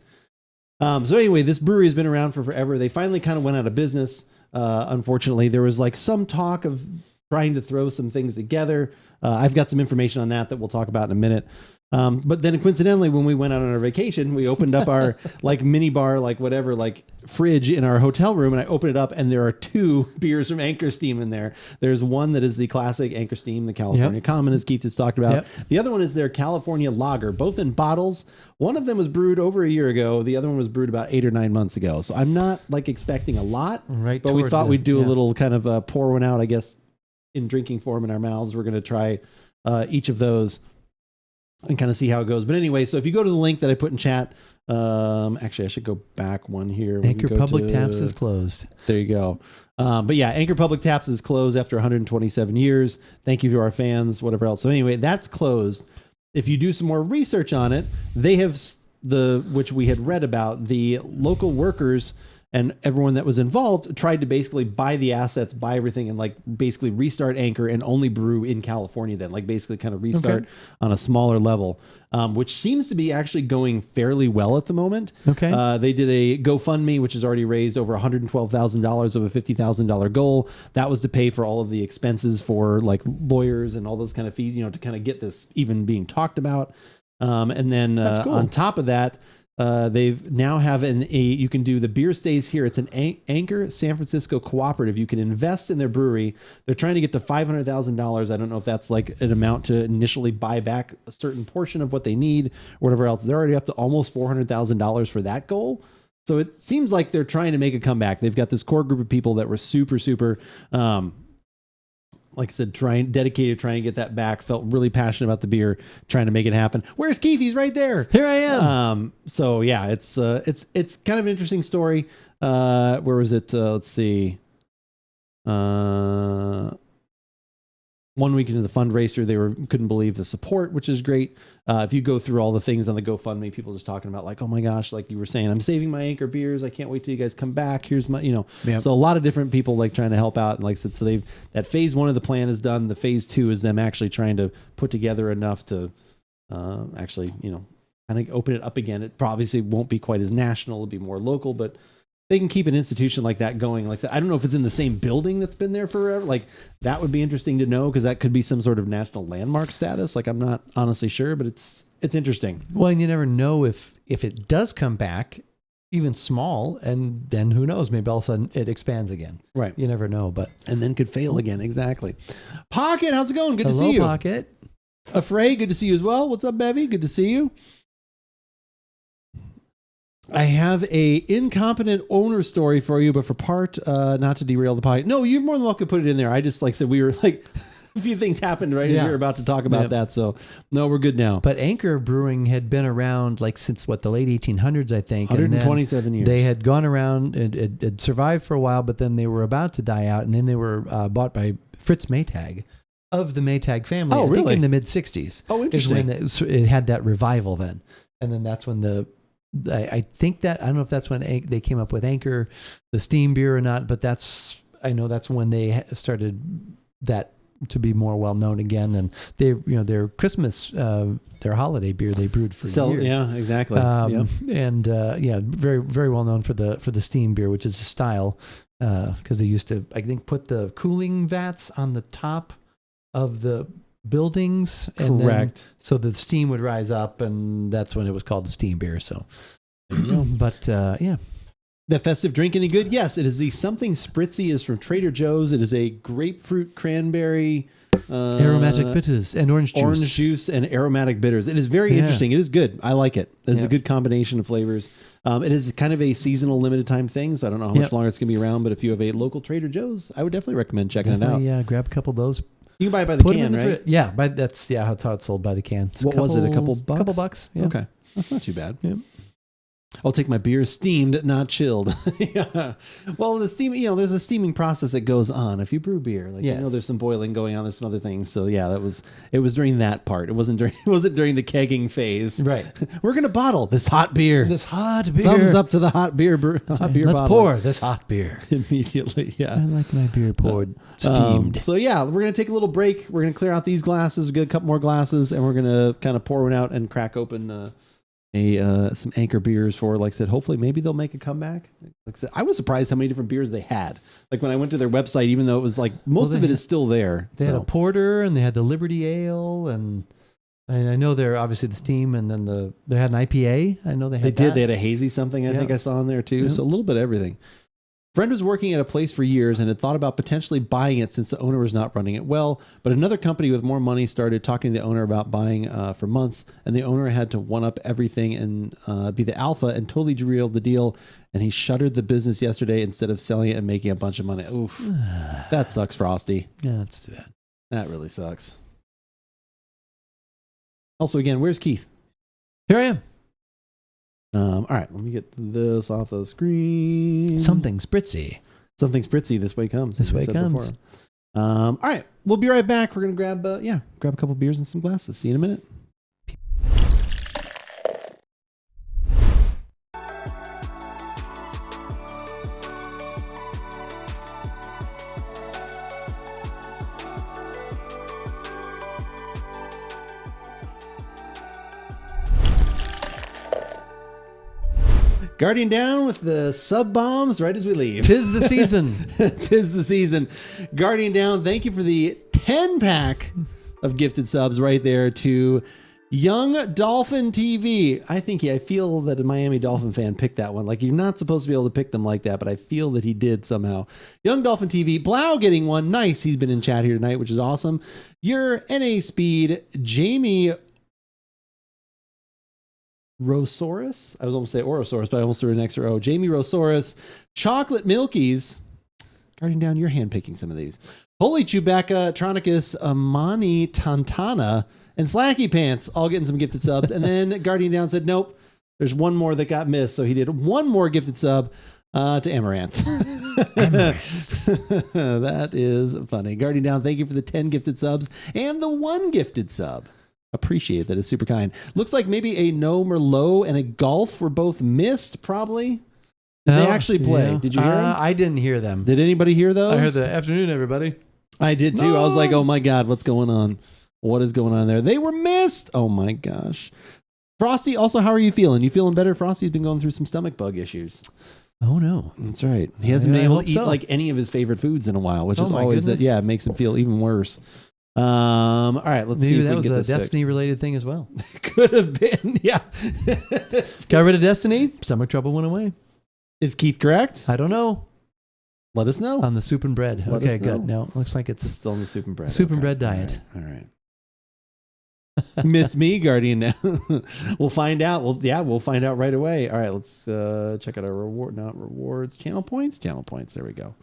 So anyway, this brewery has been around for forever. They finally kind of went out of business. Unfortunately, there was like some talk of trying to throw some things together. I've got some information on that we'll talk about in a minute. But then coincidentally, when we went out on our vacation, we opened up our like mini bar, like whatever, like fridge in our hotel room, and I opened it up, and there are 2 beers from Anchor Steam in there. There's one that is the classic Anchor Steam, the California Common, as Keith has talked about. Yep. The other one is their California Lager, both in bottles. One of them was brewed over a year ago. The other one was brewed about 8 or 9 months ago. So I'm not like expecting a lot, right? But we thought we'd do a little kind of pour one out, I guess, in drinking form in our mouths. We're going to try each of those and kind of see how it goes. But anyway, so if you go to the link that I put in chat, actually I should go back one here. Anchor Public Taps is closed. There you go. But yeah, Anchor Public Taps is closed after 127 years. Thank you to our fans, whatever else. So anyway, that's closed. If you do some more research on it, they have which we had read about, the local workers and everyone that was involved tried to basically buy the assets, buy everything, and like basically restart Anchor and only brew in California then, like basically kind of restart on a smaller level, which seems to be actually going fairly well at the moment. Okay. They did a GoFundMe, which has already raised over $112,000 of a $50,000 goal. That was to pay for all of the expenses for like lawyers and all those kind of fees, to kind of get this even being talked about. And then on top of that, they've now have you can do the beer stays here. It's an Anchor San Francisco cooperative. You can invest in their brewery. They're trying to get to $500,000. I don't know if that's like an amount to initially buy back a certain portion of what they need or whatever else. They're already up to almost $400,000 for that goal. So it seems like they're trying to make a comeback. They've got this core group of people that were super, like I said, dedicated, trying to get that back, felt really passionate about the beer, trying to make it happen. Where's Keith? He's right there. Here I am. So yeah, it's kind of an interesting story. Where was it? Let's see. 1 week into the fundraiser, they couldn't believe the support, which is great. If you go through all the things on the GoFundMe, people just talking about like, oh my gosh, like you were saying, I'm saving my Anchor beers. I can't wait till you guys come back. Here's my, Yep. So a lot of different people like trying to help out. And like I said, so that phase 1 of the plan is done. The phase 2 is them actually trying to put together enough to actually, kind of open it up again. It obviously won't be quite as national. It'll be more local, but they can keep an institution like that going. Like I don't know if it's in the same building that's been there forever. Like that would be interesting to know, because that could be some sort of national landmark status. Like I'm not honestly sure, but it's interesting. Well, and you never know if it does come back, even small, and then who knows? Maybe all of a sudden it expands again. Right. You never know, and then could fail again. Exactly. Pocket, how's it going? Good to see you. Pocket. Afraid, good to see you as well. What's up, Bevy? Good to see you. I have a incompetent owner story for you, but for part, not to derail the podcast. No, you're more than welcome to put it in there. I just like said we were like a few things happened right as we were about to talk about that. So no, we're good now. But Anchor Brewing had been around like since the late 1800s, I think. 127 years. They had gone around and it survived for a while, but then they were about to die out, and then they were bought by Fritz Maytag of the Maytag family. Oh, really? I think in the mid 60s. Oh, interesting. Is when it had that revival then. And then that's when I think that, I don't know if that's when they came up with Anchor, the steam beer or not, but I know that's when they started that to be more well known again. And they, their Christmas, their holiday beer they brewed for years. Yeah, exactly. And very, very well known for the steam beer, which is a style, because they used to, I think, put the cooling vats on the top of the buildings, and correct, so the steam would rise up, and that's when it was called the steam beer. So but the festive drink, any good? Yes, it is the Something Spritzy, is from Trader Joe's. It is a grapefruit cranberry aromatic bitters and orange juice and aromatic bitters. It is very interesting. It is good. I like it. It's a good combination of flavors. It is kind of a seasonal limited time thing, so I don't know how much longer it's going to be around, but if you have a local Trader Joe's, I would definitely recommend checking it out. Yeah, grab a couple of those. You can buy it by the can, right? Yeah, that's how it's sold by the can. What was it? A couple bucks? Couple bucks. Yeah. Okay, that's not too bad. Yeah. I'll take my beer steamed, not chilled. Yeah. Well, the steam, there's a steaming process that goes on if you brew beer. Like there's some boiling going on, there's some other things. So yeah, it was during that part. It wasn't during the kegging phase. Right. We're gonna bottle this hot beer. Thumbs up to the hot beer. Let's bottle. pour this hot beer immediately. Yeah. I like my beer poured steamed. So yeah, we're gonna take a little break. We're gonna clear out these glasses. We get a couple more glasses, and we're gonna kind of pour one out and crack open some Anchor beers for, like I said, hopefully maybe they'll make a comeback. Like I said, I was surprised how many different beers they had. Like when I went to their website, even though it was like most of it is still there. They had a porter, and they had the Liberty Ale, and And I know they're obviously this team, and then they had an IPA. I know they had They did. They had a hazy something I think I saw in there too. Yeah. So a little bit of everything. Friend was working at a place for years and had thought about potentially buying it since the owner was not running it well. But another company with more money started talking to the owner about buying for months, and the owner had to one up everything and be the alpha and totally derailed the deal. And he shuttered the business yesterday instead of selling it and making a bunch of money. Oof, that sucks, Frosty. Yeah, that's too bad. That really sucks. Also, again, where's Keith? Here I am. All right, let me get this off the screen. Something spritzy. Something spritzy. This way comes. This way comes. All right, we'll be right back. We're gonna grab a couple beers and some glasses. See you in a minute. Guardian down with the sub bombs right as we leave. Tis the season. Tis the season. Guardian down. Thank you for the 10-pack of gifted subs right there to Young Dolphin TV. I feel that a Miami Dolphin fan picked that one. Like, you're not supposed to be able to pick them like that, but I feel that he did somehow. Young Dolphin TV. Blau getting one. Nice. He's been in chat here tonight, which is awesome. Your NA Speed, Jamie Rosaurus. I was almost say Orosaurus, but I almost threw an extra O. Jamie Rosaurus. Chocolate Milkies. Guarding down, you're handpicking some of these. Holy Chewbacca, Tronicus, Amani Tantana, and Slacky Pants, all getting some gifted subs. And then Guardian down said, nope, there's one more that got missed. So he did one more gifted sub to Amaranth. That is funny. Guardian down, thank you for the 10 gifted subs and the 1 gifted sub. Appreciate that. Is super kind. Looks like maybe a No Merlot and a Golf were both missed, probably. Did they actually play? Yeah. Did you hear them? I didn't hear them. Did anybody hear those? I heard the afternoon, everybody. I did too. I was like, oh my God, what's going on? What is going on there? They were missed. Oh my gosh. Frosty, also, how are you feeling? You feeling better? Frosty's been going through some stomach bug issues. Oh no. That's right. He hasn't been able to eat like any of his favorite foods in a while, which is always it makes him feel even worse. All right, let's see if that we was can get a this Destiny fixed. related thing as well. Could have been, yeah. Got rid of Destiny, stomach trouble went away. Is Keith correct? I don't know. Let us know. On the soup and bread. Let okay, us good. know. No, looks like it's still in the soup and bread. Soup and bread diet. All right. Miss me, Guardian now. We'll find out. We'll find out right away. All right, let's check out our rewards. Channel points. There we go.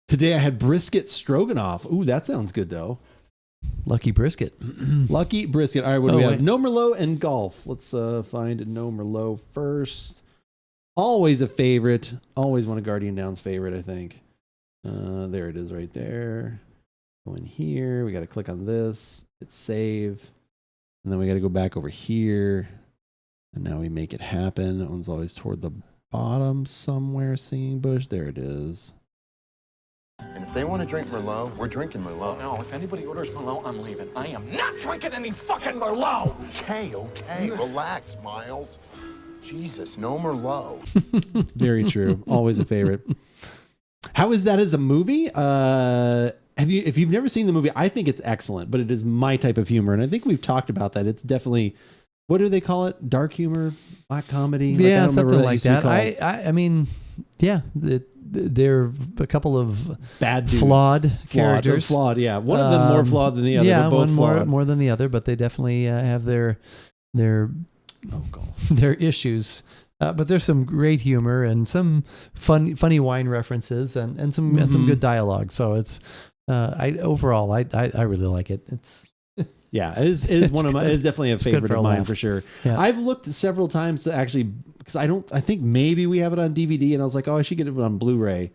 Today I had brisket stroganoff. Ooh, that sounds good though. Lucky brisket. Lucky brisket. All right, what do we have? No Merlot and Golf. Let's find No Merlot first. Always a favorite. Always one of Guardian Down's favorite, I think. There it is right there. Go in here. We got to click on this. Hit save. And then we got to go back over here. And now we make it happen. That one's always toward the bottom somewhere. Singing bush. There it is. And if they want to drink Merlot, we're drinking Merlot. No, if anybody orders Merlot, I'm leaving. I am not drinking any fucking Merlot! Okay, relax, Miles. Jesus, no Merlot. Very true. Always a favorite. How is that as a movie? If you've never seen the movie, I think it's excellent, but it is my type of humor. And I think we've talked about that. It's definitely, what do they call it? Dark humor, black comedy? Yeah, something like that. I mean, yeah, they're a couple of bad dudes. flawed characters. Flawed, yeah. One of them more flawed than the other. Yeah, both one more than the other, but they definitely have their issues. But there's some great humor and some funny wine references and some good dialogue. So it's overall I really like it. It's yeah, it is one of my. It is definitely a favorite of mine for sure. Yeah. I've looked several times to actually because I think maybe we have it on DVD and I was like, oh, I should get it on Blu-ray,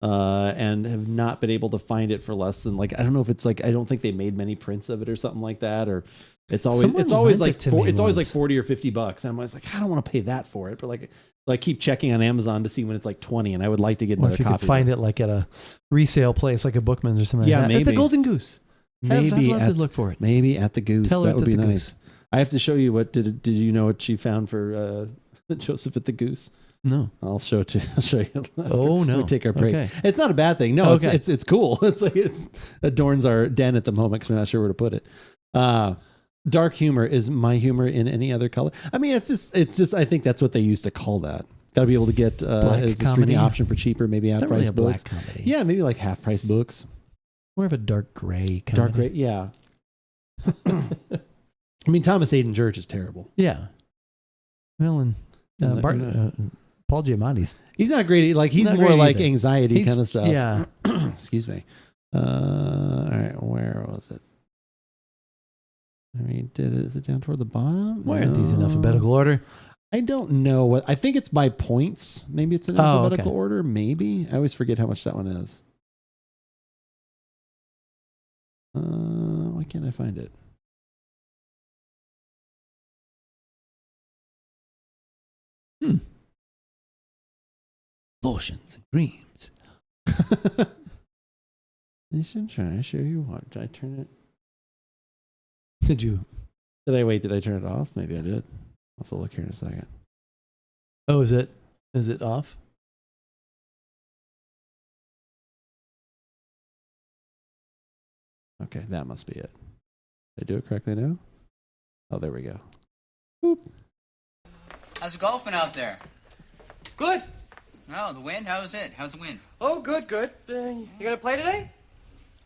and have not been able to find it for less than like I don't know if it's like I don't think they made many prints of it or something like that or. It's always like $40 or $50. And I'm always like, I don't want to pay that for it, but like I keep checking on Amazon to see when it's like 20, and I would like to get another copy. If you could find it like at a resale place, like a Bookman's or something. Yeah, like that. maybe At the Golden Goose. Maybe have look for it. Maybe at the Goose. Tell her that would be nice. Goose. I have to show you what did you know what she found for Joseph at the Goose? No. I'll show it to. I'll show you. Oh no. We take our break. Okay. It's not a bad thing. No, Okay. it's cool. It's like it adorns our den at the moment because we're not sure where to put it. Dark humor is my humor in any other color. I mean, it's just. I think that's what they used to call that. Got to be able to get as a streaming option for cheaper, maybe half price really books. Black comedy. Yeah, maybe like half price books. More of a dark gray comedy. Dark gray. Yeah. I mean, Thomas Hayden Church is terrible. Yeah. Well, and Paul Giamatti's. He's not great. Like he's Not more great like either. anxiety kind of stuff. Yeah. Excuse me. All right, where was it? I mean, is it down toward the bottom? Why aren't these in alphabetical order? I don't know. What I think it's by points. Maybe it's in alphabetical order. Maybe. I always forget how much that one is. Why can't I find it? Lotions and creams. I should try to show you what. Did I turn it? Did you? Did I wait? Did I turn it off? Maybe I did. I'll have to look here in a second. Oh, is it off? Okay, that must be it. Did I do it correctly now? Oh, there we go. Boop. How's it golfing out there? Good. Oh, the wind? How's it? How's the wind? Oh, good. You gonna play today?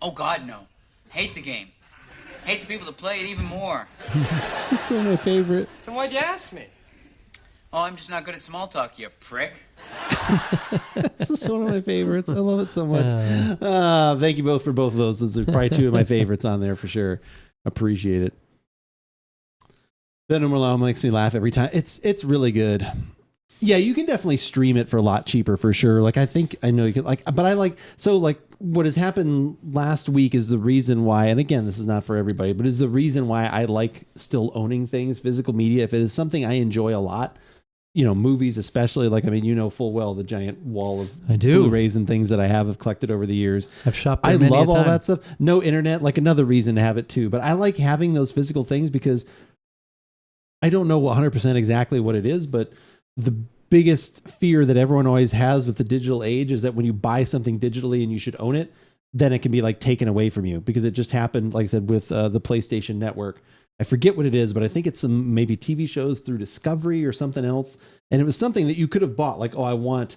Oh, God, no. Hate the game. Hate the people that play it even more. It's still my favorite. Then why'd you ask me? Oh, I'm just not good at small talk, you prick. This is one of my favorites. I love it so much. Thank you both for both of those. Those are probably two of my favorites on there for sure. Appreciate it. Venom Merlot makes me laugh every time. It's really good. Yeah, you can definitely stream it for a lot cheaper for sure. Like I know you could but what has happened last week is the reason why, and again, this is not for everybody, but is the reason why I like still owning things, physical media. If it is something I enjoy a lot, movies especially, full well the giant wall of Blu-rays and things that I have collected over the years. I've shopped there I many love a all time. that stuff. No internet, like another reason to have it too. But I like having those physical things because I don't know 100% exactly what it is, but the biggest fear that everyone always has with the digital age is that when you buy something digitally and you should own it, then it can be like taken away from you, because it just happened, like I said, with the PlayStation Network. I forget what it is, but I think it's some maybe TV shows through Discovery or something else. And it was something that you could have bought, like, oh, I want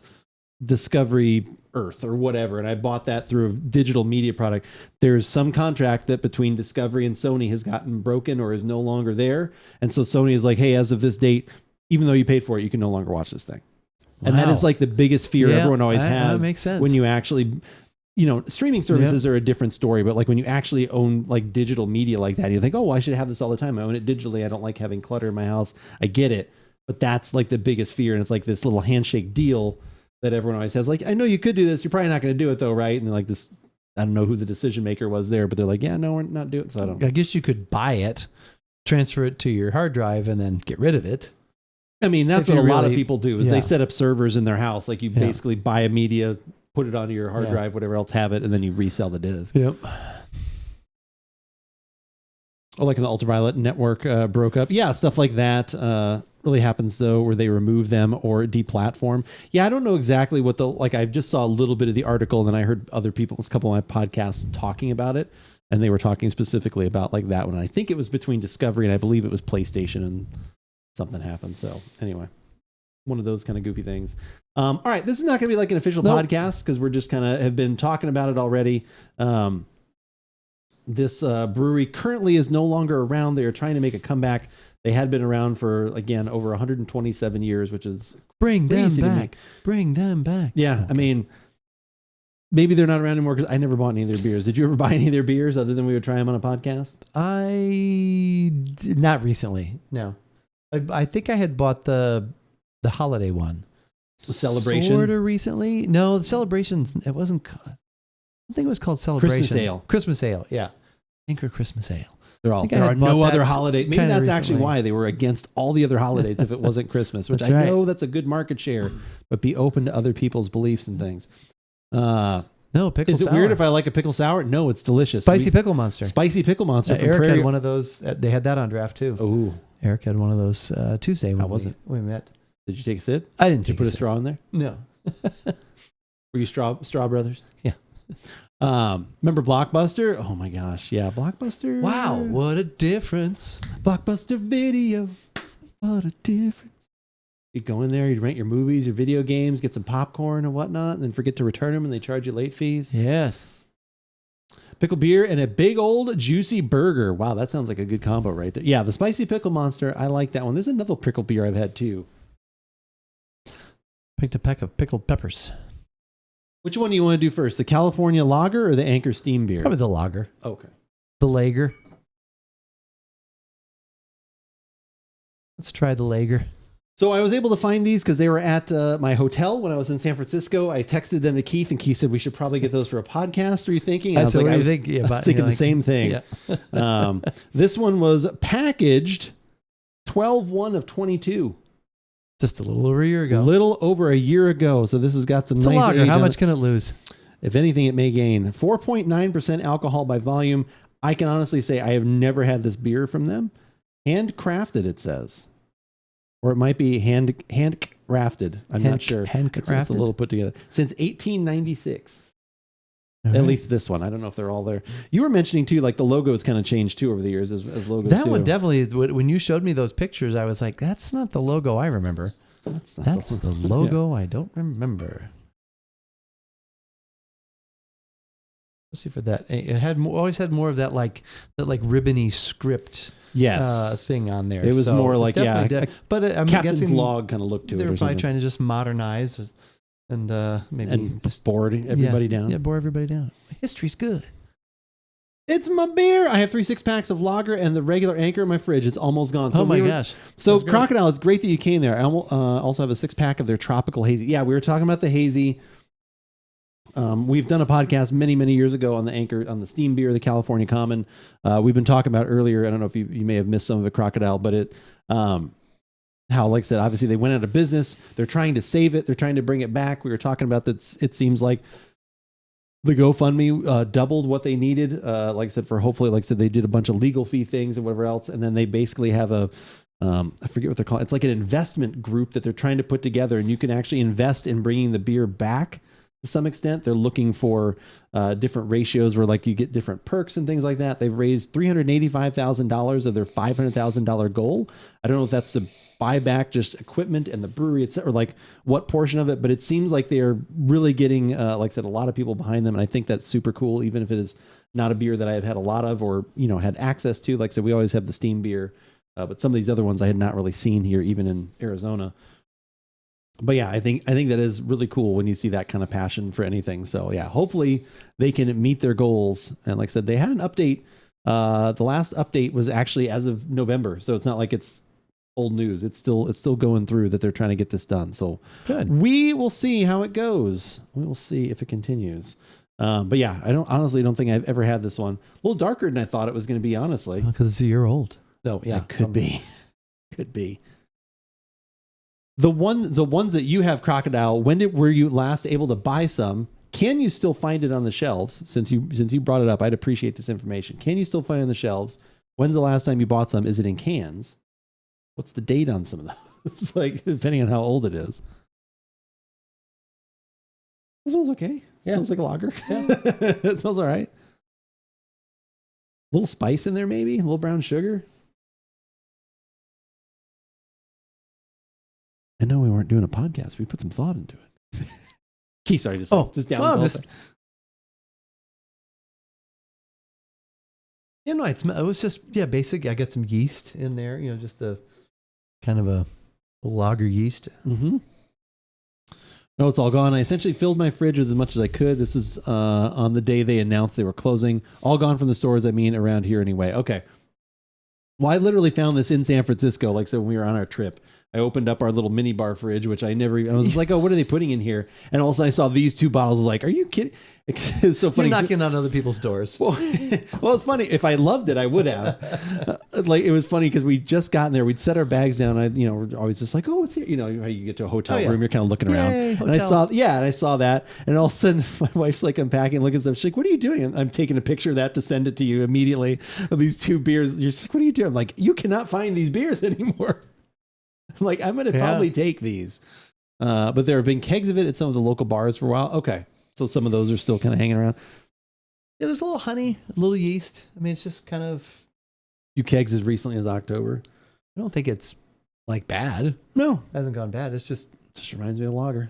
Discovery Earth or whatever. And I bought that through a digital media product. There's some contract that between Discovery and Sony has gotten broken or is no longer there. And so Sony is like, hey, as of this date, even though you paid for it, you can no longer watch this thing. And that is like the biggest fear everyone always has. That makes sense. When you actually, streaming services are a different story, but like when you actually own like digital media like that, you think, oh, well, I should have this all the time. I own it digitally. I don't like having clutter in my house. I get it. But that's like the biggest fear. And it's like this little handshake deal that everyone always has. Like, I know you could do this. You're probably not going to do it though, right? And they're like this, I don't know who the decision maker was there, but they're like, yeah, no, we're not doing it. So I guess you could buy it, transfer it to your hard drive, and then get rid of it. I mean, that's If what a you lot of really- people do is they set up servers in their house. Like you basically buy a media, put it onto your hard drive, whatever else, have it, and then you resell the disc. Yep. Or like an Ultraviolet network broke up. Yeah, stuff like that really happens though, where they remove them or deplatform. Yeah, I don't know exactly what I just saw a little bit of the article, and then I heard other people, a couple of my podcasts talking about it, and they were talking specifically about like that one. And I think it was between Discovery and I believe it was PlayStation, and something happened. So anyway, one of those kind of goofy things. All right, this is not going to be like an official podcast because we're just kind of have been talking about it already. This brewery currently is no longer around. They are trying to make a comeback. They had been around for, again, over 127 years, which is Bring them crazy to me. back. Bring them back. Yeah, I mean, maybe they're not around anymore because I never bought any of their beers. Did you ever buy any of their beers other than we would try them on a podcast? Not recently. No. I think I had bought the holiday one. The Celebration? Sort of recently. No, the Celebrations, it wasn't. I think it was called Celebration. Christmas Ale. Christmas Ale, yeah. Anchor Christmas Ale. There I are had no bought other that holiday. Maybe kinda that's actually recently. why they were against all the other holidays if it wasn't Christmas, which That's I right. know that's a good market share, but be open to other people's beliefs and things. No, pickle Is it sour. weird if I like a pickle sour? No, it's delicious. Spicy Pickle Monster. Spicy Pickle Monster from Eric Prairie. had one of those. They had that on draft too. Oh, Eric had one of those Tuesday. How was it? We met. Did you take a sip? I didn't Did you take put a a sip. straw in there? No. Were you straw brothers? Yeah. Remember Blockbuster? Oh my gosh, yeah, Blockbuster. Wow, what a difference. Blockbuster Video. What a difference. You go in there, you rent your movies, your video games, get some popcorn and whatnot, and then forget to return them and they charge you late fees. Yes. Pickle beer and a big old juicy burger. Wow, that sounds like a good combo right there. Yeah, the spicy pickle monster. I like that one. There's another pickle beer I've had too. Picked a peck of pickled peppers. Which one do you want to do first? The California Lager or the Anchor Steam beer? Probably the lager. Okay. The lager. Let's try the lager. So I was able to find these because they were at my hotel when I was in San Francisco. I texted them to Keith, and Keith said we should probably get those for a podcast. Are you thinking? And I said, like, what do you was think? Yeah, but, thinking you know, the same thing. Yeah. This one was packaged 12/1 of 22. Just a little over a year ago. Little over a year ago. So this has got some It's a nice lager. age How on much it. can it lose? If anything, it may gain 4.9% alcohol by volume. I can honestly say I have never had this beer from them. Handcrafted, it says. Or it might be handcrafted. I'm not sure. It's a little put together. Since 1896. All At right. least this one. I don't know if they're all there. You were mentioning too, like the logo has kind of changed too over the years as logos That do. one definitely is. When you showed me those pictures, I was like, that's not the logo I remember. That's not That's the logo I don't remember. Especially for that. It had always had more of that like ribbony script Yes. thing on there. It was So more it's like, definitely yeah, but I'm Captain's guessing log kind of look to they it were or probably something. trying to just modernize and maybe And just bored everybody down. Yeah, bore everybody down. History's good. It's my beer. I have 3 6-packs of lager and the regular Anchor in my fridge. It's almost gone. So Oh my gosh. So That's great. Crocodile, it's great that you came there. I also have a 6-pack of their tropical hazy. Yeah, we were talking about the hazy. We've done a podcast many years ago on the Anchor, on the steam beer, the California Common. We've been talking about earlier. I don't know if you may have missed some of it, Crocodile, but it, how, like I said, obviously they went out of business. They're trying to save it. They're trying to bring it back. We were talking about that. It seems like the GoFundMe doubled what they needed. Like I said, for hopefully, like I said, they did a bunch of legal fee things and whatever else. And then they basically have a, I forget what they're called. It's like an investment group that they're trying to put together, and you can actually invest in bringing the beer back to some extent. They're looking for different ratios where like you get different perks and things like that. They've raised $385,000 of their $500,000 goal. I don't know if that's to buy back just equipment and the brewery, or like what portion of it, but it seems like they're really getting, like I said, a lot of people behind them. And I think that's super cool, even if it is not a beer that I've had a lot of or, had access to. Like I said, we always have the steam beer, but some of these other ones I had not really seen here, even in Arizona. But yeah, I think that is really cool when you see that kind of passion for anything. So yeah, hopefully they can meet their goals. And like I said, they had an update. The last update was actually as of November. So it's not like it's old news. It's still going through that they're trying to get this done. So Good. we will see how it goes. We will see if it continues. But yeah, I honestly don't think I've ever had this one. A little darker than I thought it was going to be, honestly. Because it's a year old. No, yeah. It could be. Could be. The ones that you have, Crocodile, were you last able to buy some? Can you still find it on the shelves? Since you brought it up, I'd appreciate this information. Can you still find it on the shelves? When's the last time you bought some? Is it in cans? What's the date on some of those? Like, depending on how old it is. It smells okay. Yeah. Smells like a lager. Yeah. It smells all right. A little spice in there, maybe? A little brown sugar? I know we weren't doing a podcast. We put some thought into it. Keith, sorry, just down. Well, no, it was just, basic. I got some yeast in there, just the kind of a lager yeast. Mm-hmm. No, it's all gone. I essentially filled my fridge with as much as I could. This is on the day they announced they were closing. All gone from the stores, around here anyway. Okay. Well, I literally found this in San Francisco, like so when we were on our trip. I opened up our little mini bar fridge, which I was just like, oh, what are they putting in here? And all of a sudden I saw these 2 bottles. I was like, are you kidding? It's so funny. You're knocking on other people's doors. Well, it's funny. If I loved it, I would have. Like, it was funny because we just gotten there. We'd set our bags down. We're always just like, oh, what's here? How you get to a hotel room, you're kind of looking around. Yay, and I saw that. And all of a sudden, my wife's like unpacking, looking at stuff. She's like, what are you doing? And I'm taking a picture of that to send it to you immediately of these 2 beers. You're just like, what are you doing? I'm like, you cannot find these beers anymore. I'm like, I'm going to probably take these. But there have been kegs of it at some of the local bars for a while. Okay. So some of those are still kind of hanging around. Yeah, there's a little honey, a little yeast. I mean, it's just kind of... Few kegs as recently as October. I don't think it's like bad. No. It hasn't gone bad. It's just Reminds me of a lager.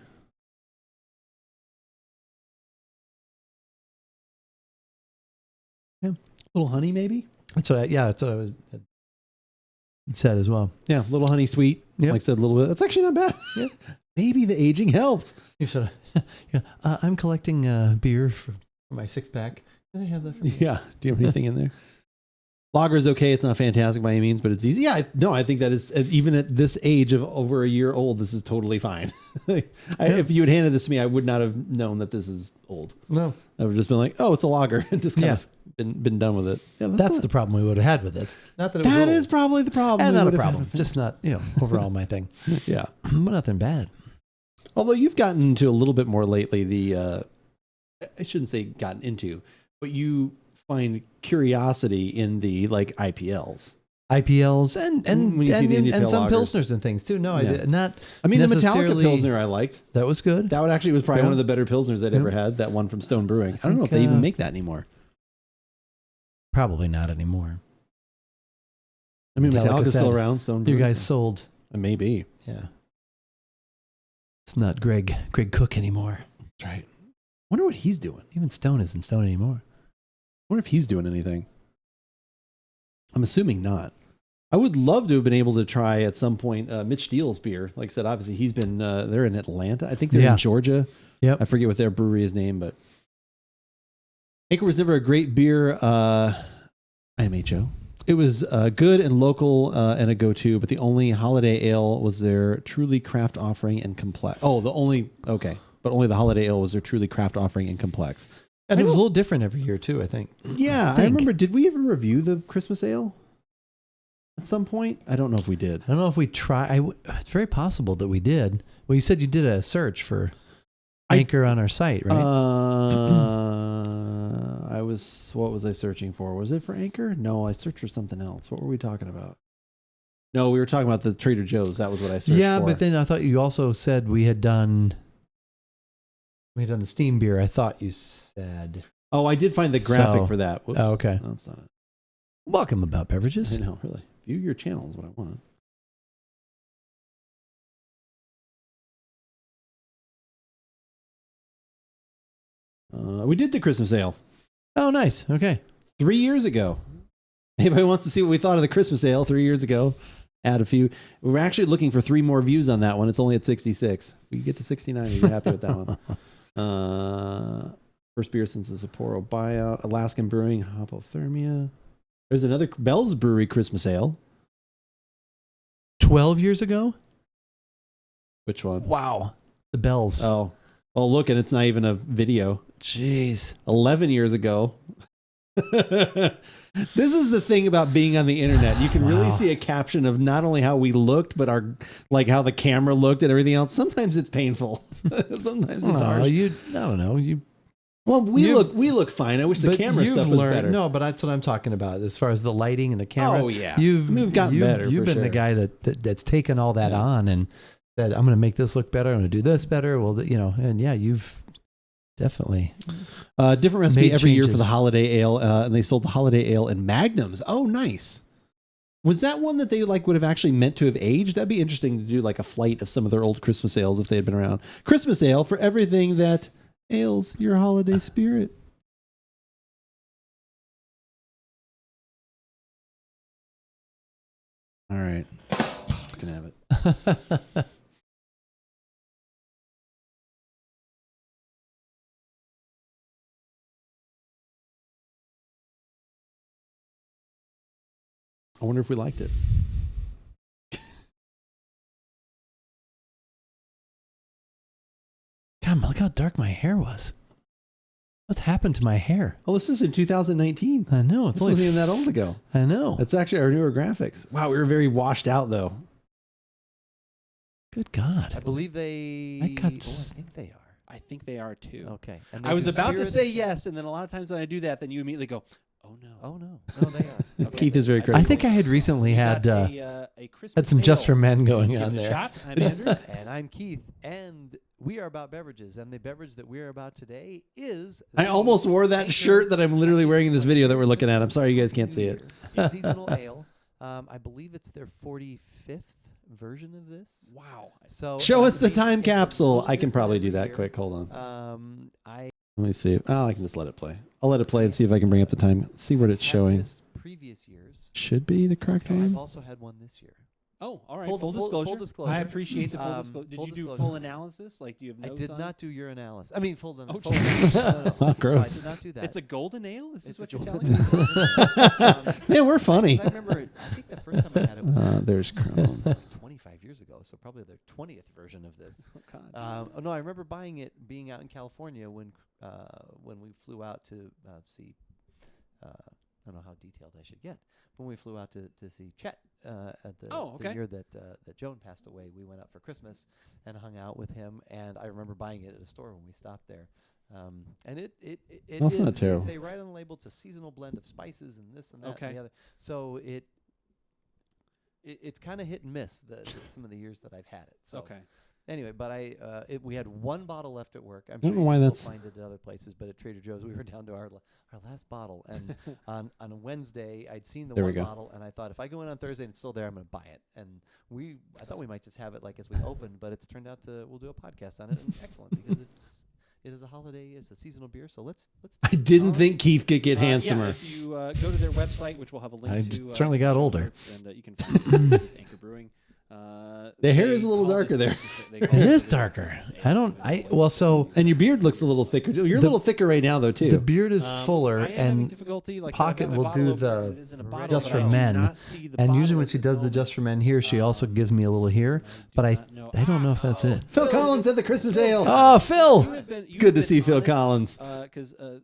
Yeah. A little honey, maybe? that's what I was said as well. Yeah. A little honey sweet. Yep. Like I said, a little bit. That's actually not bad. Yeah. Maybe the aging helped. You should. Yeah. I'm collecting beer for my 6-pack. Can I have that? For you? Yeah. Do you have anything in there? Lager is okay. It's not fantastic by any means, but it's easy. Yeah, I think that is, even at this age of over a year old, this is totally fine. If you had handed this to me, I would not have known that this is old. No. I would have just been like, oh, it's a lager, and just kind of been done with it. Yeah, that's the problem we would have had with it. Not that it was that old. is probably the problem. And we not a would have problem. had. Just not, overall my thing. Yeah. But nothing bad. Although you've gotten into a little bit more lately, I shouldn't say gotten into, but you find curiosity in the like IPLs. IPLs and When you see the Indian some Tail Pilsners and things too. No, Yeah. I did not. I mean, the Metallica necessarily- Pilsner I liked. That was good. That one actually was probably Yeah. one of the better Pilsners I'd ever had. That one from Stone Brewing. I don't know if think, they even make that anymore. Probably not anymore. I mean, Metallica's said, still around. Stone You Brewing. guys sold. Maybe. Yeah. It's not Greg Cook anymore. That's right. Wonder what he's doing. Even Stone isn't Stone anymore. Wonder if he's doing anything. I'm assuming not. I would love to have been able to try at some point Mitch Steele's beer. Like I said, obviously he's been, they're in Atlanta. I think they're in Georgia. Yep. I forget what their brewery is named, but Anchor was never a great beer. IMHO. It was good and local and a go-to, but the only holiday ale was their truly craft offering and complex. But only the holiday ale was their truly craft offering and complex. And it was a little different every year too, I think. Yeah, I remember. Did we ever review the Christmas ale at some point? I don't know if we did. I don't know if we try. It's very possible that we did. Well, you said you did a search for Anchor on our site, right? What was I searching for? Was it for Anchor? No, I searched for something else. What were we talking about? No, we were talking about the Trader Joe's. That was what I searched for. Yeah, but then I thought you also said we had done the steam beer. I thought you said. Oh, I did find the graphic for that. Whoops. Oh, okay. No, that's not it. Welcome About Beverages. I know, really. View your channel is what I want. We did the Christmas ale Oh, nice. Okay. 3 years ago. Anybody wants to see what we thought of the Christmas ale 3 years ago? Add a few. We're actually looking for 3 more views on that one. It's only at 66. We can get to 69. We'd be happy with that one. First beer since the Sapporo buyout. Alaskan Brewing, Hypothermia. There's another Bell's Brewery Christmas ale. 12 years ago? Which one? Wow. The Bells. Oh, look, and it's not even a video. Jeez. 11 years ago. This is the thing about being on the internet. You can really see a caption of not only how we looked, but how the camera looked and everything else. Sometimes it's painful. Sometimes it's harsh. I don't know. We look fine. I wish the camera stuff was better. No, but that's what I'm talking about as far as the lighting and the camera. Oh yeah, You've gotten better. You've been the guy that's taken all that on and said, I'm going to make this look better. I'm going to do this better. Well, and yeah, you've definitely different recipe every year for the changes. holiday ale, and they sold the holiday ale in magnums. Oh, nice. Was that one that they would have actually meant to have aged? That'd be interesting to do like a flight of some of their old Christmas ales if they had been around. Christmas ale for everything that ails your holiday spirit. All right. You can have it. I wonder if we liked it. God, look how dark my hair was. What's happened to my hair? Oh, this is in 2019. I know. It's only even that old ago. I know. That's actually our newer graphics. Wow, we were very washed out though. Good God. I believe they. I think they are. I think they are too. Okay. I was about to say yes, and then a lot of times when I do that, then you immediately go, "Oh Oh no. Oh no, no, they are. Keith is very critical. I think I had recently had a Christmas had some Just ale. for Men Let's going give on it a there. shot. I'm Andrew. And I'm Keith, and we are About Beverages, and the beverage that we are about today is... I almost wore that shirt that I'm literally wearing in this video that we're looking at. I'm sorry you guys can't see it. Seasonal ale. I believe it's their 45th version of this. Wow. So Show us the it's time a capsule. little I can probably do different that every quick. Hold on. year. Let me see. Oh, I can just let it play. I'll let it play and see if I can bring up the time. See what it's had showing. this previous years. Should be the correct I've one. also had one this year. Oh, all right. Full- Full, full- disclosure. full disclosure. I appreciate the full Um, disclosure. Did full you do disclosure. full analysis? Like, do you have I notes did on not it? do your analysis. I mean, full. Oh, full jeez. no. Oh, I gross. did not do that. It's a golden ale? Is this It's what a you're golden telling me? Yeah, we're funny. I remember. I think the first time I had it was There's Chrome. like 25 years ago, so probably their 20th version of this. Oh, God. No, I remember buying it, being out in California when we flew out to see. I don't know how detailed I should get. When we flew out to see Chet at the year that Joan passed away, we went out for Christmas and hung out with him. And I remember buying it at a store when we stopped there. And it That's is, not terrible. They say right on the label, it's a seasonal blend of spices and this and that and the other. So it's kind of hit and miss some of the years that I've had it. So Okay. anyway, but we had one bottle left at work. I'm don't sure know you why can that's- still find it at other places, but at Trader Joe's we were down to our last bottle. And on a Wednesday, I'd seen the There we one go. bottle, and I thought if I go in on Thursday and it's still there, I'm going to buy it. And I thought we might just have it like as we open, but it's turned out we'll do a podcast on it, and excellent because it is a holiday, it's a seasonal beer. So let's. I didn't think Keith could get handsomer. Yeah, if you go to their website, which we'll have a link I to. certainly got show older. notes, and you can find this is Anchor Brewing. The hair they is a little call darker this there. Christmas- they It call is this darker. Christmas ale. I don't. Well, so And your beard looks a little thicker. You're a little thicker right now, though, too. the beard is fuller, I am having and difficulty, like, Pocket I've got my will bottle do open, the it is in a bottle, Just but for I do Men. not see the And bottle usually when at she this does the moment. Just for Men here, she also gives me a little here, but I don't know if that's it. Phil Collins at the Christmas Ale. Oh, Phil! You have been- you Good have to been see Phil on it, Collins.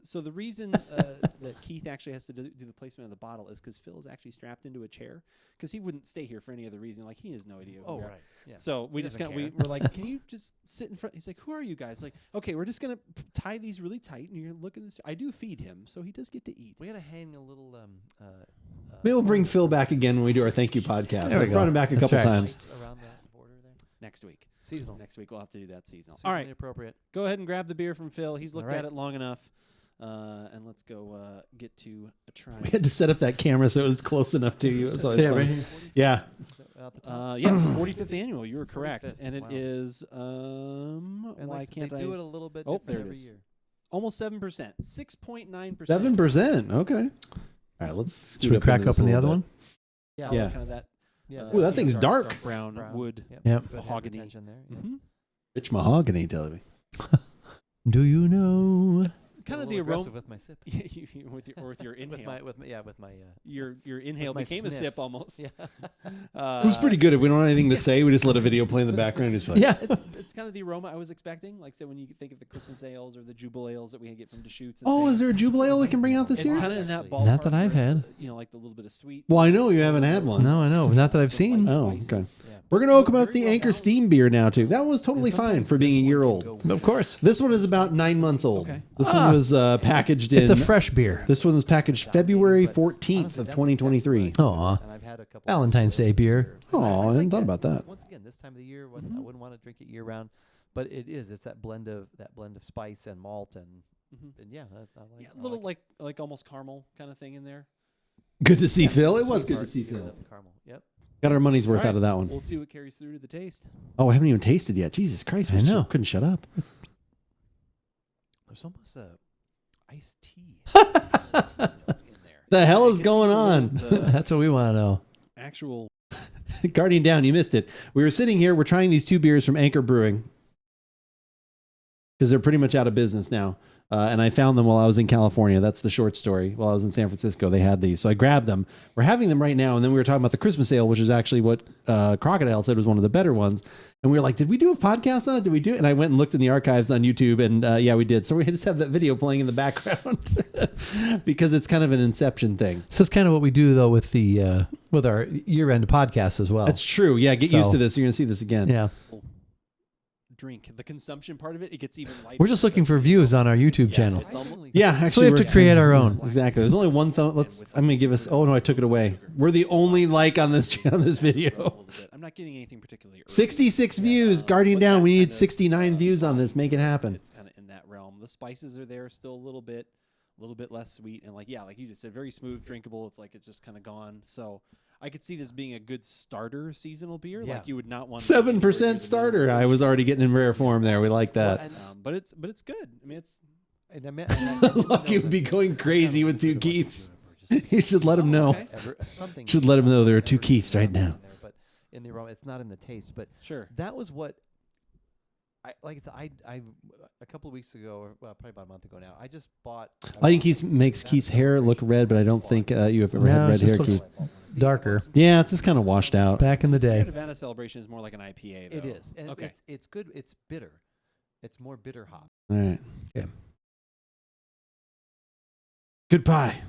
So the reason that Keith actually has to do the placement of the bottle is because Phil is actually strapped into a chair because he wouldn't stay here for any other reason. Like, he has no idea. who we are. Yeah. So we He just doesn't we were like, can you just sit in front? He's like, who are you guys? Like, okay, we're just gonna tie these really tight, and you're gonna look at this. I do feed him, so he does get to eat. We gotta hang a little. Maybe we'll bring Phil back again when we do our thank you podcast. There we I've go. brought him back a That's couple right. times. around that border there. Next week. Seasonal. Next week we'll have to do that seasonal. Seasonally All right, appropriate. go ahead and grab the beer from Phil. He's looked All right. at it long enough, and let's go get to a try. We had to set up that camera so it was close enough to you. It was always Yeah, fun. right here. Yeah. At the top. Yes, 45th annual. You were correct, 45th, and it wow. is And why like can't they I do it a little bit Oh, different there it every is. year. almost 7%, 6.9%. 7%. Okay. All right, let's Should we crack open the other one? Yeah, Yeah. kind of that. Yeah. Ooh, that thing's dark. Brown wood. Yep. Yep. Good head Mahogany. retention there. Yeah. Mhm. Rich mahogany, tell me. Do you know? It's kind of the aroma with my sip. with your inhale. with my Your inhale my became a sniff. sip almost. Yeah. It was pretty good. If we don't have anything to say, we just let a video play in the background. And just be like, Yeah. It's kind of the aroma I was expecting. Like, say, when you think of the Christmas ales or the Jubile ales that we get from Deschutes. And Oh, things. is there a Jubile ale we can bring out this It's year? kind of in that ballpark. Not that I've where it's, had. like the little bit of sweet. Well, I know you haven't had one. No, I know. Not that I've some seen. light Oh, okay. spices. Yeah. We're going to open up Very the well Anchor balanced. Steam beer now, too. That was totally fine for being a year old. Of course. This one is about 9 months old. Okay. This one was packaged in. It's a fresh beer. This one was packaged February 14th of 2023. Aw. And I've had a couple. Valentine's Day beer. Oh, I hadn't thought about that. Once again, this time of the year, I wouldn't want to drink it year round, but it is. It's that blend of spice and malt and yeah, I like. Yeah, I a little like like almost caramel kind of thing in there. Good to see Phil. It was Sweet good to part. see Phil. caramel. Yep. Got our money's worth All right. out of that one. We'll see what carries through to the taste. Oh, I haven't even tasted yet. Jesus Christ. I know. Couldn't shut up. There's almost a iced tea. The hell is going on? That's what we want to know. Actual. Guardian Down, you missed it. We were sitting here. We're trying these 2 beers from Anchor Brewing because they're pretty much out of business now. And I found them while I was in California. That's the short story. While I was in San Francisco, they had these. So I grabbed them. We're having them right now. And then we were talking about the Christmas ale, which is actually what Crocodile said was one of the better ones. And we were like, did we do a podcast on it? Did we do it? And I went and looked in the archives on YouTube. And yeah, we did. So we just have that video playing in the background because it's kind of an Inception thing. So it's kind of what we do though with the with our year-end podcast as well. That's true. Yeah, get used So- to this. You're going to see this again. Yeah. drink. The consumption part of it gets even lighter. We're just looking for views on our YouTube channel. It's almost, Yeah, So we actually, have to we're- create our own. Exactly. There's only one thing. I'm gonna give us. Oh no, I took it away. We're the only like on this video. a little bit. I'm not getting anything particularly early. 66 views. Guardian But down. that We need kind of- 69 views on this. Make it happen. It's kind of in that realm. The spices are there still a little bit less sweet, and like you just said, very smooth, drinkable. It's like it's just kind of gone. So I could see this being a good starter seasonal beer. Yeah. Like you would not want to get anywhere near 7% the starter. middle. I was already getting in rare form there. We like that. But it's good. I mean, it's Lucky would be going crazy with 2 Keiths. You should let him know. okay. Something Should let him know there are 2 Keiths right now. But in the aroma, it's not in the taste. But Sure. that was what like I said. I a couple of weeks ago, or well, probably about a month ago now, I just bought. I think Keith makes Keith's hair look red, but I don't think you have ever No, had it red just hair, looks Keith. darker. Yeah, it's just kind of washed out. Back in the Sierra day, Nevada Celebration is more like an IPA, though. it is. And Okay. it's good. It's bitter. It's more bitter hop. All right. Okay. Good pie.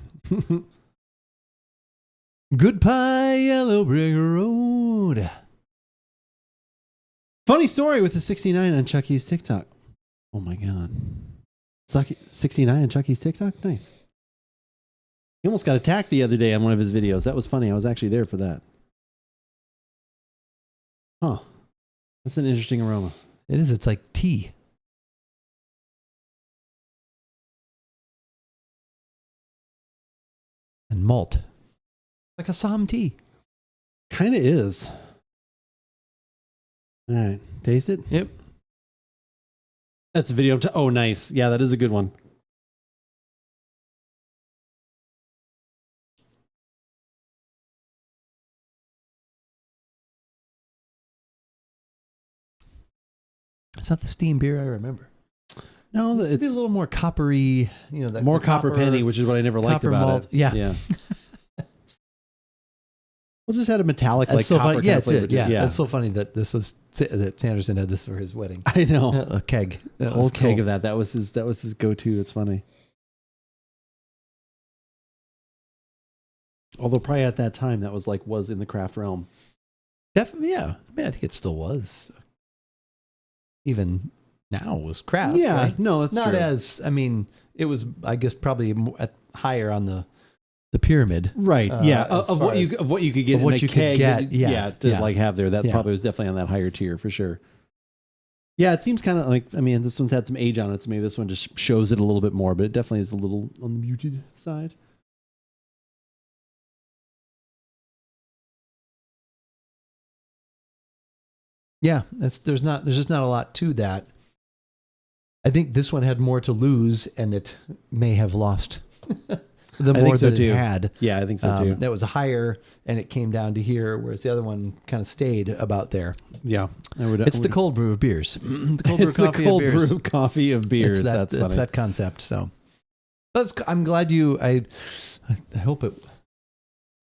Good pie, Yellow Brick Road. Funny story with the 69 on Chucky's TikTok. Oh my God. 69 on Chucky's TikTok? Nice. He almost got attacked the other day on one of his videos. That was funny. I was actually there for that. Huh. That's an interesting aroma. It is. It's like tea. And malt. Like a Assam tea. Kind of is. All right. Taste it? Yep. That's a video. Oh, nice. Yeah, that is a good one. It's not the steam beer I remember. No, It's a it's little more coppery, that more the copper penny, which is what I never liked copper about malt. it. Yeah. Yeah. Well, just had a metallic, That's like so copper funny. kind Yeah, of flavor it did. to it. Yeah, that's so funny that that Sanderson had this for his wedding. I know. A keg, A whole keg of that. That was his go-to. It's funny. Although probably at that time that was in the craft realm. Definitely, yeah. I mean, I think it still was. Even now, it was craft. Yeah, right? no, that's not true. as. I mean, it was. I guess probably higher on the pyramid. Right. Yeah. as Of far what you as- of what you could get of in what a you could keg. get, yeah, To yeah. like have there. That Yeah. probably was definitely on that higher tier for sure. Yeah, it seems kind of like. I mean, this one's had some age on it, so maybe this one just shows it a little bit more, but it definitely is a little on the muted side. Yeah, there's just not a lot to that. I think this one had more to lose, and it may have lost the I more think so that too. it had. Yeah, I think so too. That was higher, and it came down to here, whereas the other one kind of stayed about there. Yeah, It's the cold brew of beers. The cold brew It's the coffee cold of beers. brew coffee of beers. That's funny. It's that concept. So, I'm glad you. I hope it.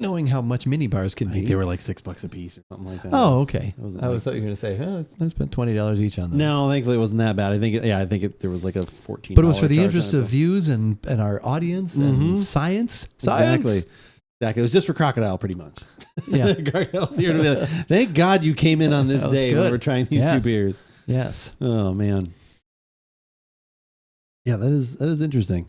Knowing how much mini bars can I think be. they were like $6 a piece or something like that. Oh, okay. It wasn't I like- thought you were going to say, I spent $20 each on them. No, thankfully it wasn't that bad. I think there was like a $14. But it was for the charge interest on it, of views and our audience and science. Exactly. It was just for Crocodile, pretty much. Yeah. Crocodile's here to be like, thank God you came in on this That was day when good. we're trying these Yes. two beers. Yes. Oh man. Yeah, that is interesting.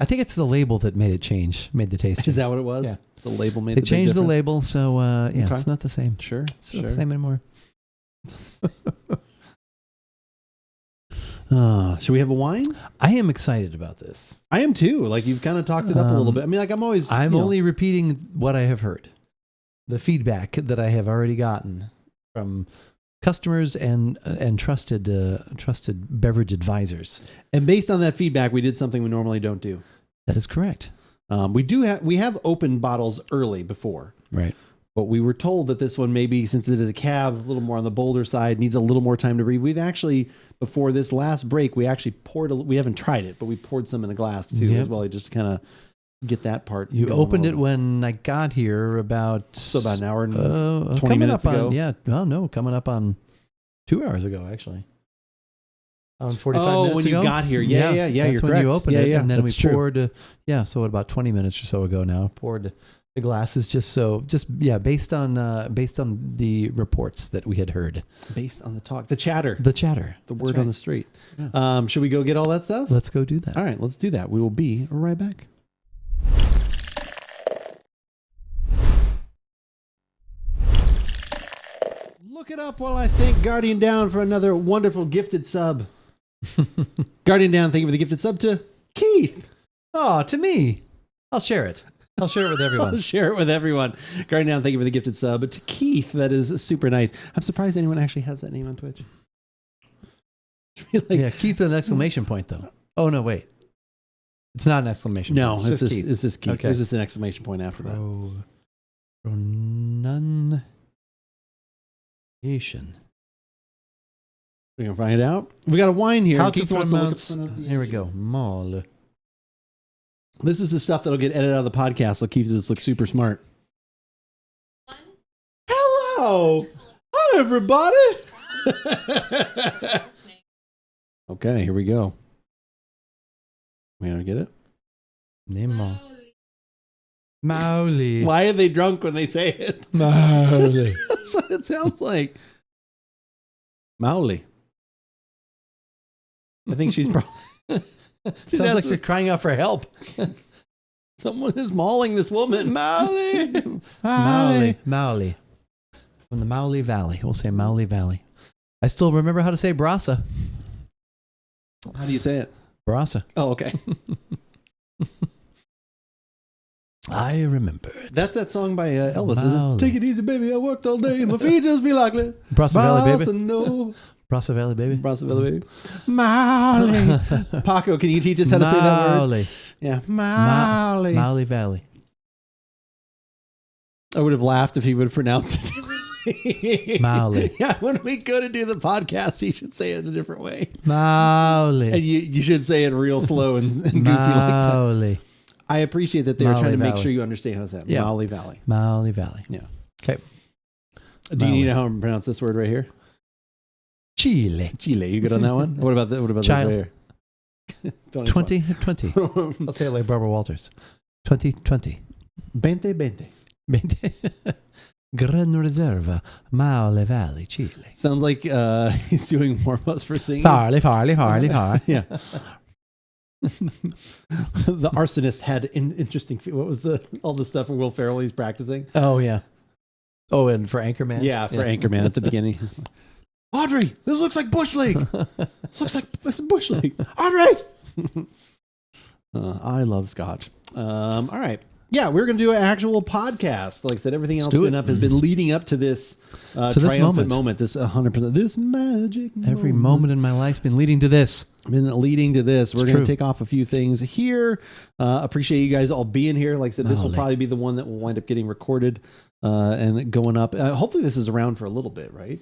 I think it's the label that made the taste change. Is that what it was? Yeah. The label made They the big changed the difference? label, so yeah, Okay. it's not the same. Sure. It's not the same anymore. Should we have a wine? I am excited about this. I am too. Like you've kind of talked it up a little bit. I mean, like I'm always. I'm you know, only repeating what I have heard. The feedback that I have already gotten from customers and trusted beverage advisors. and based on that feedback, we did something we normally don't do. That is correct. We have opened bottles early before. Right. But we were told that this one, maybe since it is a cab, a little more on the bolder side, needs a little more time to breathe. We've actually, before this last break, we actually we haven't tried it, but we poured some in a glass too Yep. as well, just to kind of get that part. You going opened a it little when I got here about an hour and 20 coming minutes up ago. on, yeah. Well, no, coming up on 2 hours ago, actually. On 45 Oh, minutes when ago. you got here. Yeah, That's you're when correct. you opened Yeah, it, yeah, and then we that's true. poured. So about 20 minutes or so ago now, poured The glass is just based on the reports that we had heard. Based on the talk, the chatter, The word right. on the street. Should we go get all that stuff? Let's go do that. All right, let's do that. We will be right back. Look it up while I thank Guardian Down for another wonderful gifted sub. Guardian Down, thank you for the gifted sub to Keith. Oh, to me. I'll share it. I'll share it with everyone. I'll share it with everyone. Guardian Down, thank you for the gifted sub to Keith. That is super nice. I'm surprised anyone actually has that name on Twitch. Yeah, Keith with an exclamation point, though. Oh, no, wait. It's not an exclamation No, point. it's just Keith. Okay. There's just an exclamation point after that. Pronunciation. We're going to find out. We got a wine here. How Keith to wants look at pronounce... pronunciation. Here we go. Maule. This is the stuff that'll get edited out of the podcast. So Keith just looks super smart. Hello. Hi, everybody. Okay, here we go. We gonna get it? Nemo. Maule. Why are they drunk when they say it? Maule. That's what it sounds like. Maule. I think she's probably... Sounds like she's crying out for help. Someone is mauling this woman. Maule. Maule. Maule. From the Maule Valley. We'll say Maule Valley. I still remember how to say Brasa. How do you say it? Brasa. Oh, okay. I remember it. That's that song by Elvis, isn't Maule. it? Take it easy, baby. I worked all day. My feet just feel like it. Brasa Valley, baby. No. Brasa Valley, baby. Brasa Valley, baby. Maule. Paco, can you teach us how to say that word? Maule. Yeah. Maule. Maule Valley. I would have laughed if he would have pronounced it. Maule. Yeah, when we go to do the podcast, he should say it in a different way. Maule. And you should say it real slow and goofy like that. Maule. I appreciate that they're Maule trying to make Valley. sure you understand how to say it. Yeah. Maule Valley. Maule Valley. Yeah. Okay. Do you need to know how to pronounce this word right here? Chile. Chile. You good on that one? What about that? What about Child. this right here? 2020. I'll say it like Barbara Walters. 2020. 2020. 20. Gran Reserva, Maule Valley, Chile. Sounds like he's doing warm-ups for singing. Farley. Yeah. The arsonist had interesting. What was all the stuff from Will Ferrell he's practicing? Oh, yeah. Oh, and for Anchorman? Yeah, for Anchorman at the beginning. Audrey, this looks like Bush League. This looks like Bush League. Audrey. I love Scotch. All right. Yeah, we're going to do an actual podcast. Like I said, everything else been up has been leading up to this triumphant moment. This 100%, this magic moment. Every moment in my life's been leading to this. Been leading to this. We're going true. to take off a few things here. Appreciate you guys all being here. Like I said, this will probably be the one that will wind up getting recorded and going up. Hopefully this is around for a little bit, right?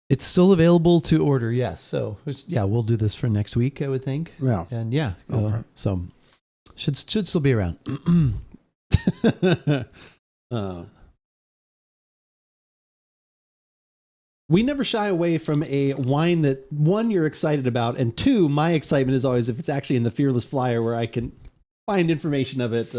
It's still available to order, yes. So, yeah, we'll do this for next week, I would think. Yeah. And yeah, so should still be around. We never shy away from a wine that, one, you're excited about, and two, my excitement is always if it's actually in the Fearless Flyer where I can find information of it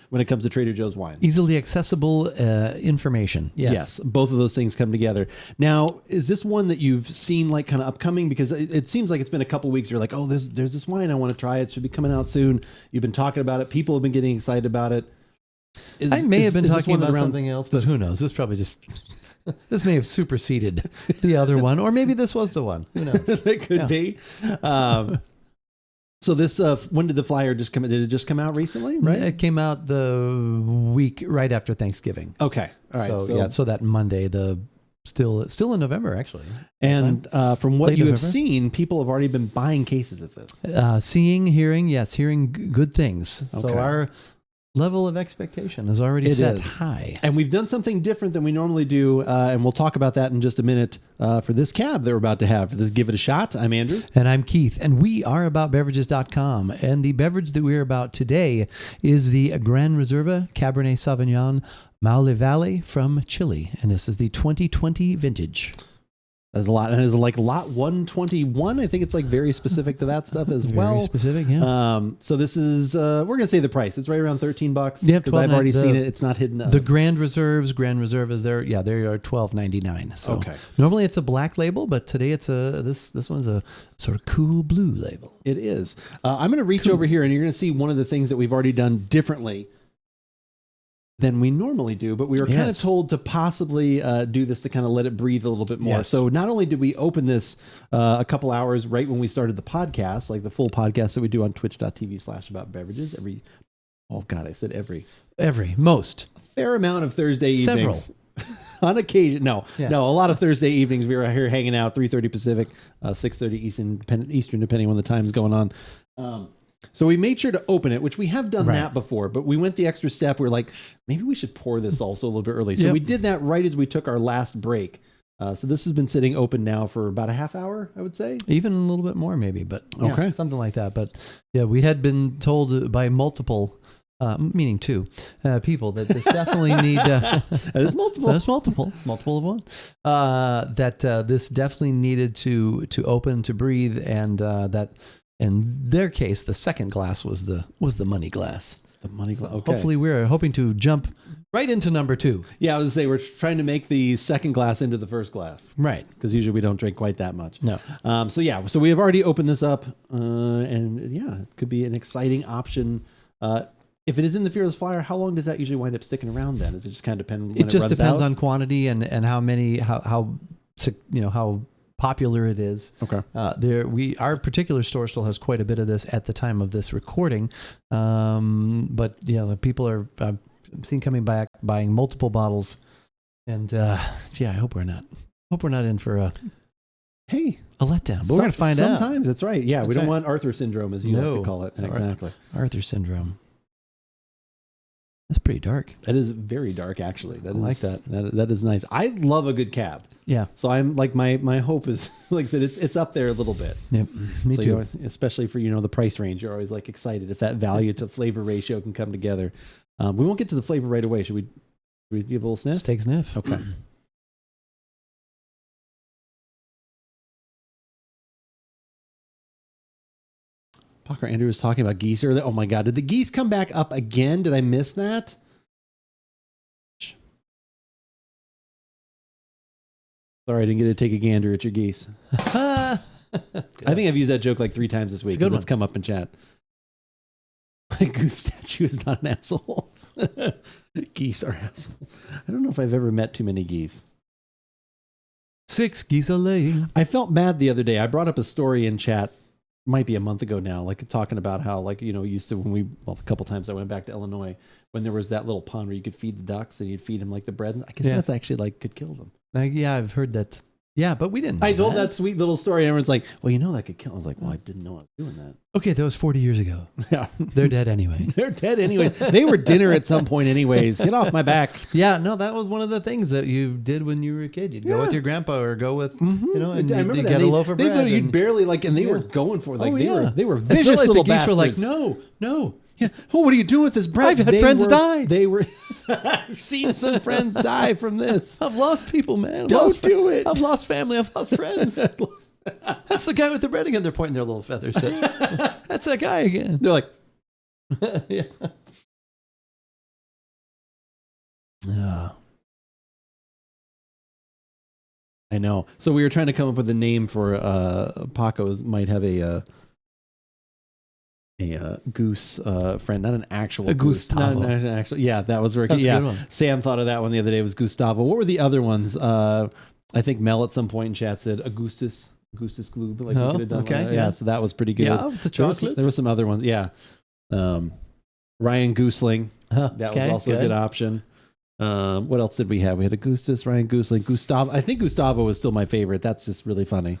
when it comes to Trader Joe's wine. Easily accessible information. Yes. Both of those things come together. Now, is this one that you've seen like kind of upcoming? Because it seems like it's been a couple weeks. You're like, oh, there's this wine I want to try. It should be coming out soon. You've been talking about it. People have been getting excited about it. I may have been talking about around something else, but who knows? This probably just... This may have superseded the other one, or maybe this was the one. Who knows? It could be. So this, when did the flyer just come? Did it just come out recently? Right. It came out the week right after Thanksgiving. Okay. All right. So that Monday, still in November actually. And from what Late you have November? seen, people have already been buying cases of this. Seeing, hearing good things. Okay. So our level of expectation is already set high. And we've done something different than we normally do, and we'll talk about that in just a minute for this cab that we're about to have. For this Give It a Shot, I'm Andrew. And I'm Keith, and we are AboutBeverages.com. And the beverage that we're about today is the Gran Reserva Cabernet Sauvignon Maule Valley from Chile. And this is the 2020 vintage. There's a lot, and it's like lot 121. I think it's like very specific to that stuff as well. Very specific, yeah. So this is we're gonna say the price. It's right around $13. Yeah, because I've already seen it. It's not hidden. The Grand Reserve is there. Yeah, they are $12.99. So Okay. Normally it's a black label, but today it's this one's a sort of cool blue label. It is. I'm gonna reach over here, and you're gonna see one of the things that we've already done differently than we normally do, but we were kind of told to possibly do this to kind of let it breathe a little bit more. Yes. So not only did we open this a couple hours right when we started the podcast, like the full podcast that we do on twitch.tv/AboutBeverages Most. a fair amount of Thursday Several. evenings. On occasion, no, a lot of Thursday evenings we were here hanging out, 3:30 Pacific, 6:30 Eastern, depending on the time's going on. So we made sure to open it, which we have done that before, but we went the extra step. We're like, maybe we should pour this also a little bit early. So we did that right as we took our last break. So this has been sitting open now for about a half hour, I would say. Even a little bit more maybe, but Okay. something like that. But yeah, we had been told by multiple, meaning two people that this definitely need... That is multiple. That's multiple of one. That this definitely needed to open, to breathe, and that... In their case, the second glass was the money glass. The money glass. Okay. Hopefully, we're hoping to jump right into number 2. Yeah, I was going to say, we're trying to make the second glass into the first glass. Right. Because usually we don't drink quite that much. No. So we have already opened this up. And yeah, it could be an exciting option. If it is in the Fearless Flyer, how long does that usually wind up sticking around then? Does it just kind of depend on when It just runs depends out? on quantity and how popular it is. Okay. Our particular store still has quite a bit of this at the time of this recording. But yeah, the people are I've seen coming back buying multiple bottles, and I hope we're not in for a letdown. But we're gonna find out. Sometimes that's right. Yeah, we don't Okay. want Arthur syndrome, as you like to call it. All right. Exactly. Arthur syndrome. That's pretty dark. That is very dark, actually. I like that. That is nice. I love a good cab. Yeah. So I'm like my hope is, like I said, it's up there a little bit. Yep. Me So, too. you know, especially for the price range, you're always like excited if that value to flavor ratio can come together. We won't get to the flavor right away. Should we give a little sniff? Let's take a sniff. Okay. Parker Andrew was talking about geese earlier. Oh my God. Did the geese come back up again? Did I miss that? Sorry, I didn't get to take a gander at your geese. I think I've used that joke like 3 times this week. It's a good It's come up in chat. My goose statue is not an asshole. Geese are assholes. I don't know if I've ever met too many geese. 6 geese a laying. I felt bad the other day. I brought up a story in chat, might be a month ago now, like talking about how, like, used to a couple times I went back to Illinois when there was that little pond where you could feed the ducks and you'd feed them like the bread. I guess that's actually like could kill them. Yeah, I've heard that. Yeah, but we didn't. I told that sweet little story. And everyone's like, well, that could kill. I was like, well, I didn't know I was doing that. Okay, that was 40 years ago. Yeah. They're dead anyway. They're dead anyway. They were dinner at some point anyways. Get off my back. Yeah, no, that was one of the things that you did when you were a kid. You'd go with your grandpa or go with, and I you'd remember get that. a loaf of bread. They you'd and- barely and they were going for it. Like they were It's not vicious like little the geese were like, bastards. no. Yeah. Oh, what are you doing with this bread? I've had friends die. They were. I've seen some friends die from this. I've lost people, man. Don't do it. I've lost family. I've lost friends. That's the guy with the bread again. They're pointing their little feathers at. That's that guy again. They're like, Yeah. I know. So we were trying to come up with a name for Paco. Might have a goose friend, not an actual A goose. Gustavo. Not an actual. Yeah, that was working. That's a Yeah, good one. Sam thought of that one the other day. It was Gustavo. What were the other ones? I think Mel at some point in chat said Augustus glue. Like we Oh, could have done. okay, Yeah, yeah. so that was pretty good. Yeah, the chocolate. There were some other ones. Yeah, Ryan Goosling. That was also a good option. What else did we have? We had Augustus, Ryan Goosling, Gustavo. I think Gustavo was still my favorite. That's just really funny.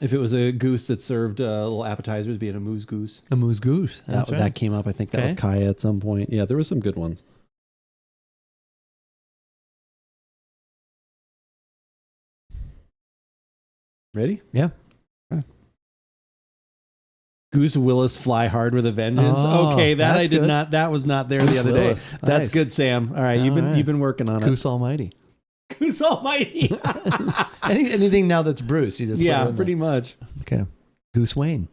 If it was a goose that served little appetizers, being a moose goose. A moose goose. That's That came up. I think that was Okay. Kaya at some point. Yeah, there were some good ones. Ready? Yeah. Goose Willis fly hard with a vengeance. Oh, Okay, that I that's did good. not. That was not there Goose the other Willis. day. That's Nice. good, Sam. All right, All right. you've been working on it. Goose Almighty. Goose Almighty. Anything now that's Bruce, you just put it Yeah, in pretty much. there. Okay. Goose Wayne.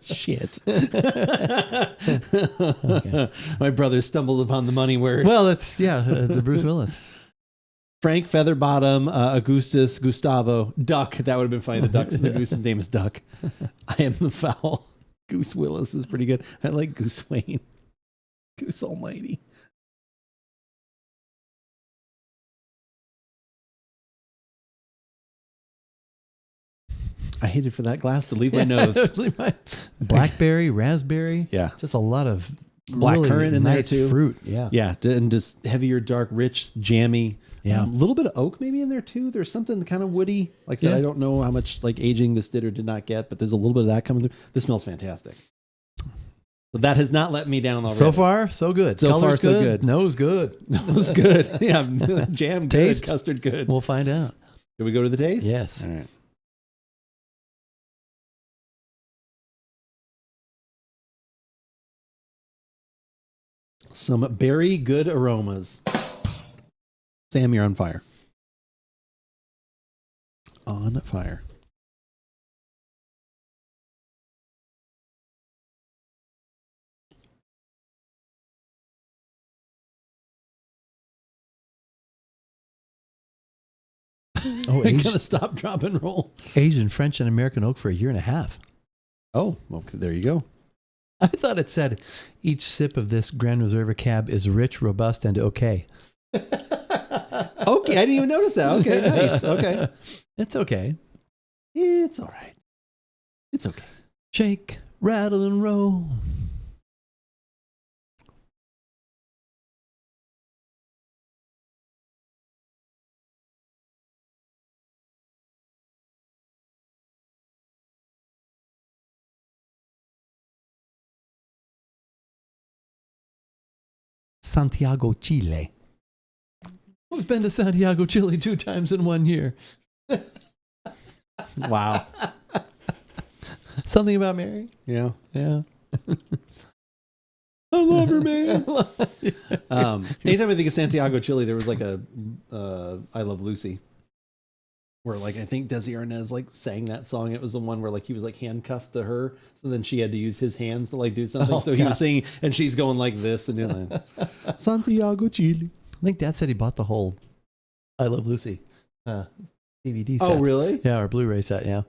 Shit. My brother stumbled upon the money word. Well, that's the Bruce Willis. Frank Featherbottom, Augustus, Gustavo, Duck. That would have been funny. The goose's name is Duck. I am the fowl. Goose Willis is pretty good. I like Goose Wayne. Goose Almighty. I hated for that glass to leave my nose. Blackberry, raspberry. Yeah. Just a lot of Blackcurrant really in nice there too. Fruit. Yeah. Yeah. And just heavier, dark, rich, jammy. Yeah. A little bit of oak maybe in there too. There's something kind of woody. Like I said, Yeah. I don't know how much like aging this did or did not get, but there's a little bit of that coming through. This smells fantastic. So that has not let me down already. So far, so good. So Color's far, so good. Nose good. Nose good. Yeah. Jam good. Taste? Custard good. We'll find out. Should we go to the taste? Yes. All right. Some very good aromas. Sam, you're on fire. On fire. Oh, I'm aged, gonna stop, drop, and roll. aged in French and American oak for 1.5 years. Oh, well, there you go. I thought it said each sip of this Grand Reserve Cab is rich, robust, and okay. Okay, I didn't even notice that. Okay, nice. Okay, It's okay. it's all right. It's okay. Shake, rattle, and roll. Santiago, Chile. I've been to Santiago, Chile 2 times in 1 year. Wow. Something about Mary? Yeah. Yeah. I love her, man. Anytime I think of Santiago, Chile, there was like a I Love Lucy, where like I think Desi Arnaz like sang that song. It was the one where like he was like handcuffed to her, so then she had to use his hands to like do something. Oh, so he God. was singing, and she's going like this, and you're like, Santiago, Chile. I think Dad said he bought the whole I Love Lucy DVD set. Oh, really? Yeah, or Blu-ray set, yeah.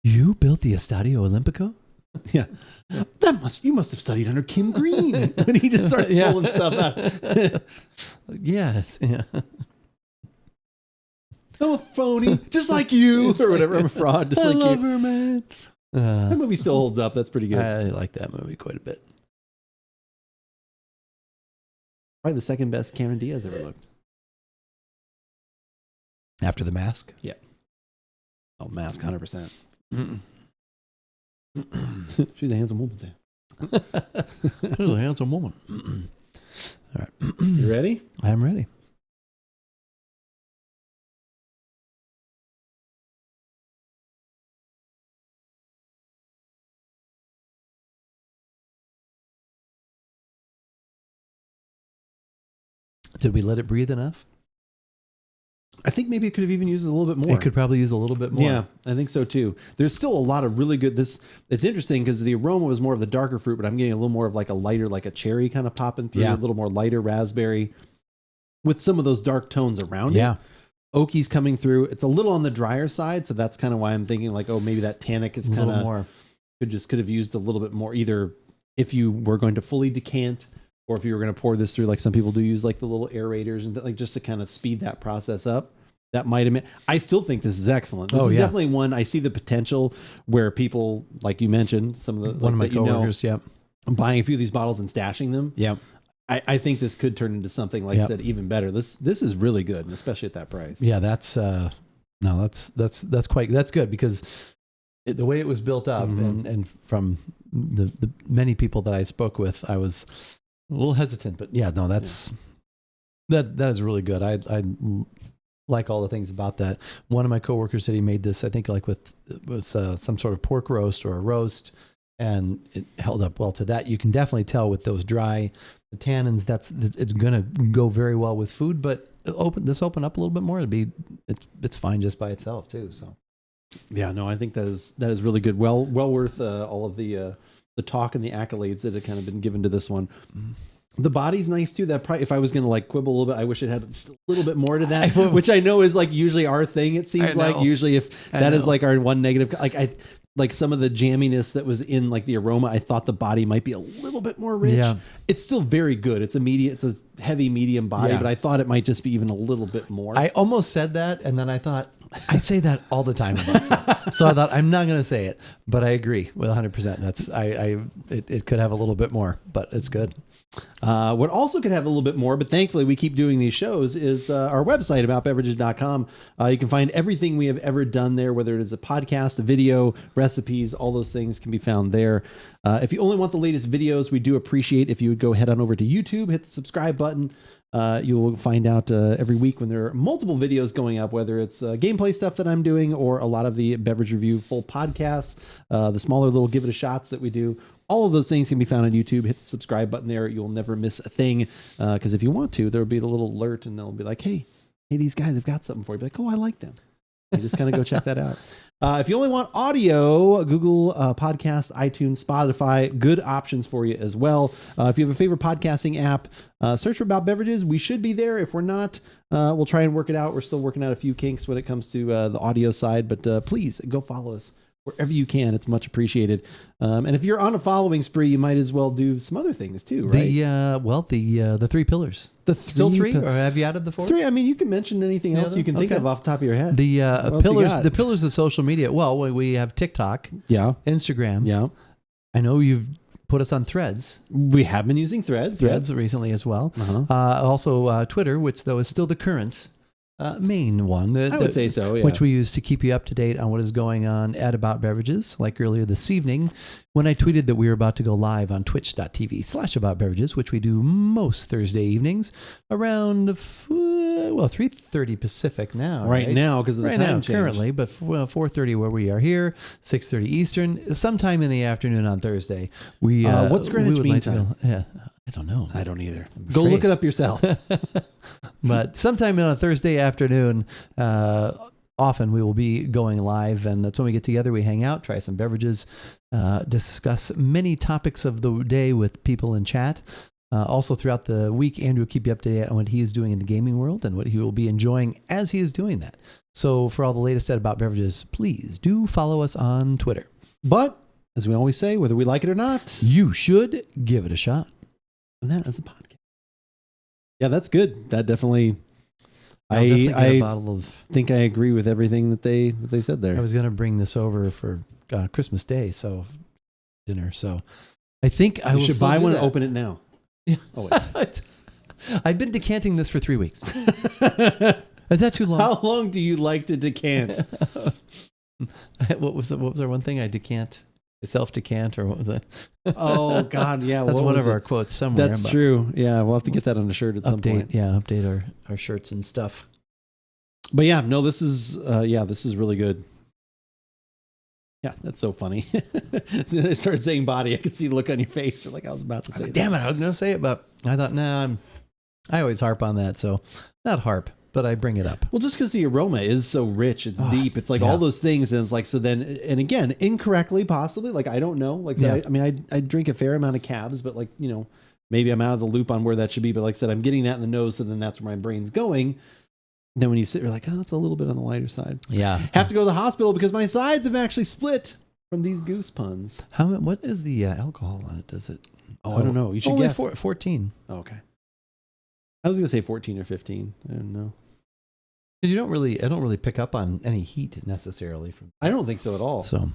You built the Estadio Olimpico? Yeah. You must have studied under Kim Green when he just starts Yeah. pulling stuff out. Yes. Yeah. Oh, phony, just like you, or whatever. I'm a fraud, just I like love you. her, man. That movie still holds up. That's pretty good. I like that movie quite a bit. Probably the second best Cameron Diaz ever looked. After The Mask? Oh, Mask, 100%. Mm-mm. She's a handsome woman, Sam. She's a handsome woman. All right. You ready? I'm ready. Did we let it breathe enough? I think maybe it could have even used a little bit more. It could probably use a little bit more. Yeah, I think so too. There's still a lot of really good. It's interesting because the aroma was more of the darker fruit, but I'm getting a little more of like a lighter, like a cherry kind of popping through. Yeah. A little more lighter raspberry with some of those dark tones around Yeah. it. Oaky's coming through. It's a little on the drier side, so that's kind of why I'm thinking like, oh, maybe that tannic is A kind little of more. could have used a little bit more. Either if you were going to fully decant, or if you were going to pour this through, like some people do use like the little aerators and like just to kind of speed that process up. That might have been. I still think this is excellent. This is definitely one I see the potential where people, like you mentioned, some of the One of my that you know, coworkers, yep. buying a few of these bottles and stashing them. Yep. I think this could turn into something like I Yep. said, even better. This is really good, and especially at that price. Yeah, that's good because the way it was built up and from the many people that I spoke with, I was a little hesitant, but yeah, no, that is really good. I like all the things about that. One of my coworkers said he made this, I think like it was some sort of pork roast or a roast, and it held up well to that. You can definitely tell with those dry the tannins. It's going to go very well with food, but open up a little bit more. It's fine just by itself too. So. Yeah, no, I think that is really good. Well worth all of the talk and the accolades that have kind of been given to this one. The body's nice too. That probably, if I was going to like quibble a little bit, I wish it had just a little bit more to that, which I know is like usually our thing. It seems like usually if that is like our one negative, like some of the jamminess that was in like the aroma, I thought the body might be a little bit more rich. Yeah. It's still very good. It's a heavy medium body, but I thought it might just be even a little bit more. I almost said that, and then I thought, I say that all the time about stuff. So I thought, I'm not going to say it, but I agree with 100%. It could have a little bit more, but it's good. What also could have a little bit more, but thankfully we keep doing these shows, is our website, AboutBeverages.com. You can find everything we have ever done there, whether it is a podcast, a video, recipes, all those things can be found there. If you only want the latest videos, we do appreciate if you would go head on over to YouTube, hit the subscribe button. You will find out every week when there are multiple videos going up, whether it's gameplay stuff that I'm doing or a lot of the beverage review full podcasts, the smaller little give it a shots that we do. All of those things can be found on YouTube. Hit the subscribe button there. You'll never miss a thing. Because if you want to, there'll be a little alert and they'll be like, hey, these guys have got something for you. Be like, oh, I like them. You just kind of go check that out. If you only want audio, Google Podcast, iTunes, Spotify, good options for you as well. If you have a favorite podcasting app, search for About Beverages. We should be there. If we're not, we'll try and work it out. We're still working out a few kinks when it comes to the audio side, but please go follow us wherever you can. It's much appreciated. And if you're on a following spree, you might as well do some other things too, right? The 3 pillars. Still three? Or have you added the 4th? 3. I mean, you can mention anything else you can think of off the top of your head. The What else you pillars. got? The pillars of social media. Well, we have TikTok, Yeah. Instagram. Yeah. I know you've put us on Threads. We have been using Threads. Recently as well. Uh-huh. Also Twitter, which though is still the current main one. I would say so, yeah. Which we use to keep you up to date on what is going on at About Beverages. Like earlier this evening, when I tweeted that we were about to go live on twitch.tv/AboutBeverages, which we do most Thursday evenings around 3:30 Pacific now. Right now, because of the right time now, change. currently, but 4:30 where we are here, 6:30 Eastern, sometime in the afternoon on Thursday. We what's Greenwich we would Mean like to Time? go- yeah, I don't know. I don't either. I'm Go afraid. look it up yourself. But sometime on a Thursday afternoon, often we will be going live, and that's when we get together. We hang out, try some beverages, discuss many topics of the day with people in chat. Also throughout the week, Andrew will keep you up to date on what he is doing in the gaming world and what he will be enjoying as he is doing that. So for all the latest at About Beverages, please do follow us on Twitter. But, as we always say, whether we like it or not, You should give it a shot. and that is a podcast. Yeah, that's good. That definitely... I'll definitely get a I bottle of... think I agree with everything that they said there. I was going to bring this over for Christmas Day, so dinner. So I think I You will should still buy do one that. and open it now. Yeah. Oh, wait. I've been decanting this for 3 weeks. Is that too long? How long do you like to decant? What was our one thing? I decant, self-decant, or what was that? Oh, God, yeah. That's what one was of our it? quotes somewhere. That's but true. Yeah, we'll have to get that on a shirt at some point. Update our shirts and stuff. But yeah, no, this is really good. Yeah, that's so funny. As soon as I started saying body, I could see the look on your face. You're like, I was about to say that. Damn it, I was going to say it, but I thought, I always harp on that. So not harp, but I bring it up. Well, just because the aroma is so rich, it's deep. It's like yeah. all those things. And it's like, so then, and again, incorrectly, possibly, like, I don't know. Like, Yeah. I drink a fair amount of cabs, but like, maybe I'm out of the loop on where that should be. But like I said, I'm getting that in the nose. So then that's where my brain's going. Then when you sit, you're like, oh, it's a little bit on the lighter side. Yeah. Have to go to the hospital because my sides have actually split from these goose puns. What is the alcohol on it? Does it? Oh, I don't know. You should only guess. 14. Oh, okay. I was going to say 14 or 15. I don't know. I don't really pick up on any heat necessarily from. I don't think so at all. So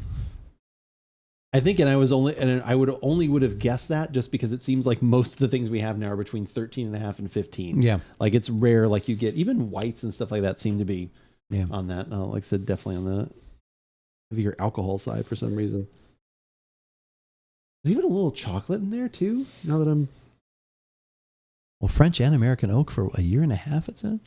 I think, and I would have guessed that just because it seems like most of the things we have now are between 13 and a half and 15. yeah, Like it's rare. Like you get even whites and stuff like that seem to be yeah. on that. Like I said, definitely on the heavier alcohol side for some reason. There's even a little chocolate in there too. Now that I'm Well, French and American oak for a year and a half. It said.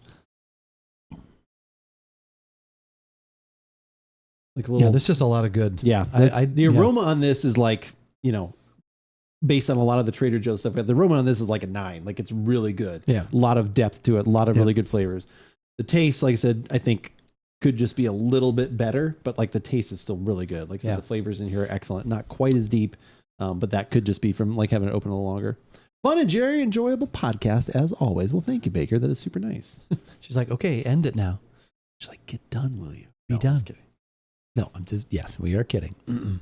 like a little. Yeah, there's just a lot of good. Yeah, the the aroma on this is like based on a lot of the Trader Joe's stuff. The aroma on this is like a 9. Like it's really good. Yeah. A lot of depth to it. A lot of really good flavors. The taste, like I said, I think could just be a little bit better, but like the taste is still really good. Like I said, the flavors in here are excellent. Not quite as deep, but that could just be from like having it open a little longer. Fun and very enjoyable podcast as always. Well, thank you, Baker. That is super nice. She's like, okay, end it now. She's like, get done, will you? Be No, done. I'm just kidding. No, I'm just, yes, we are kidding. And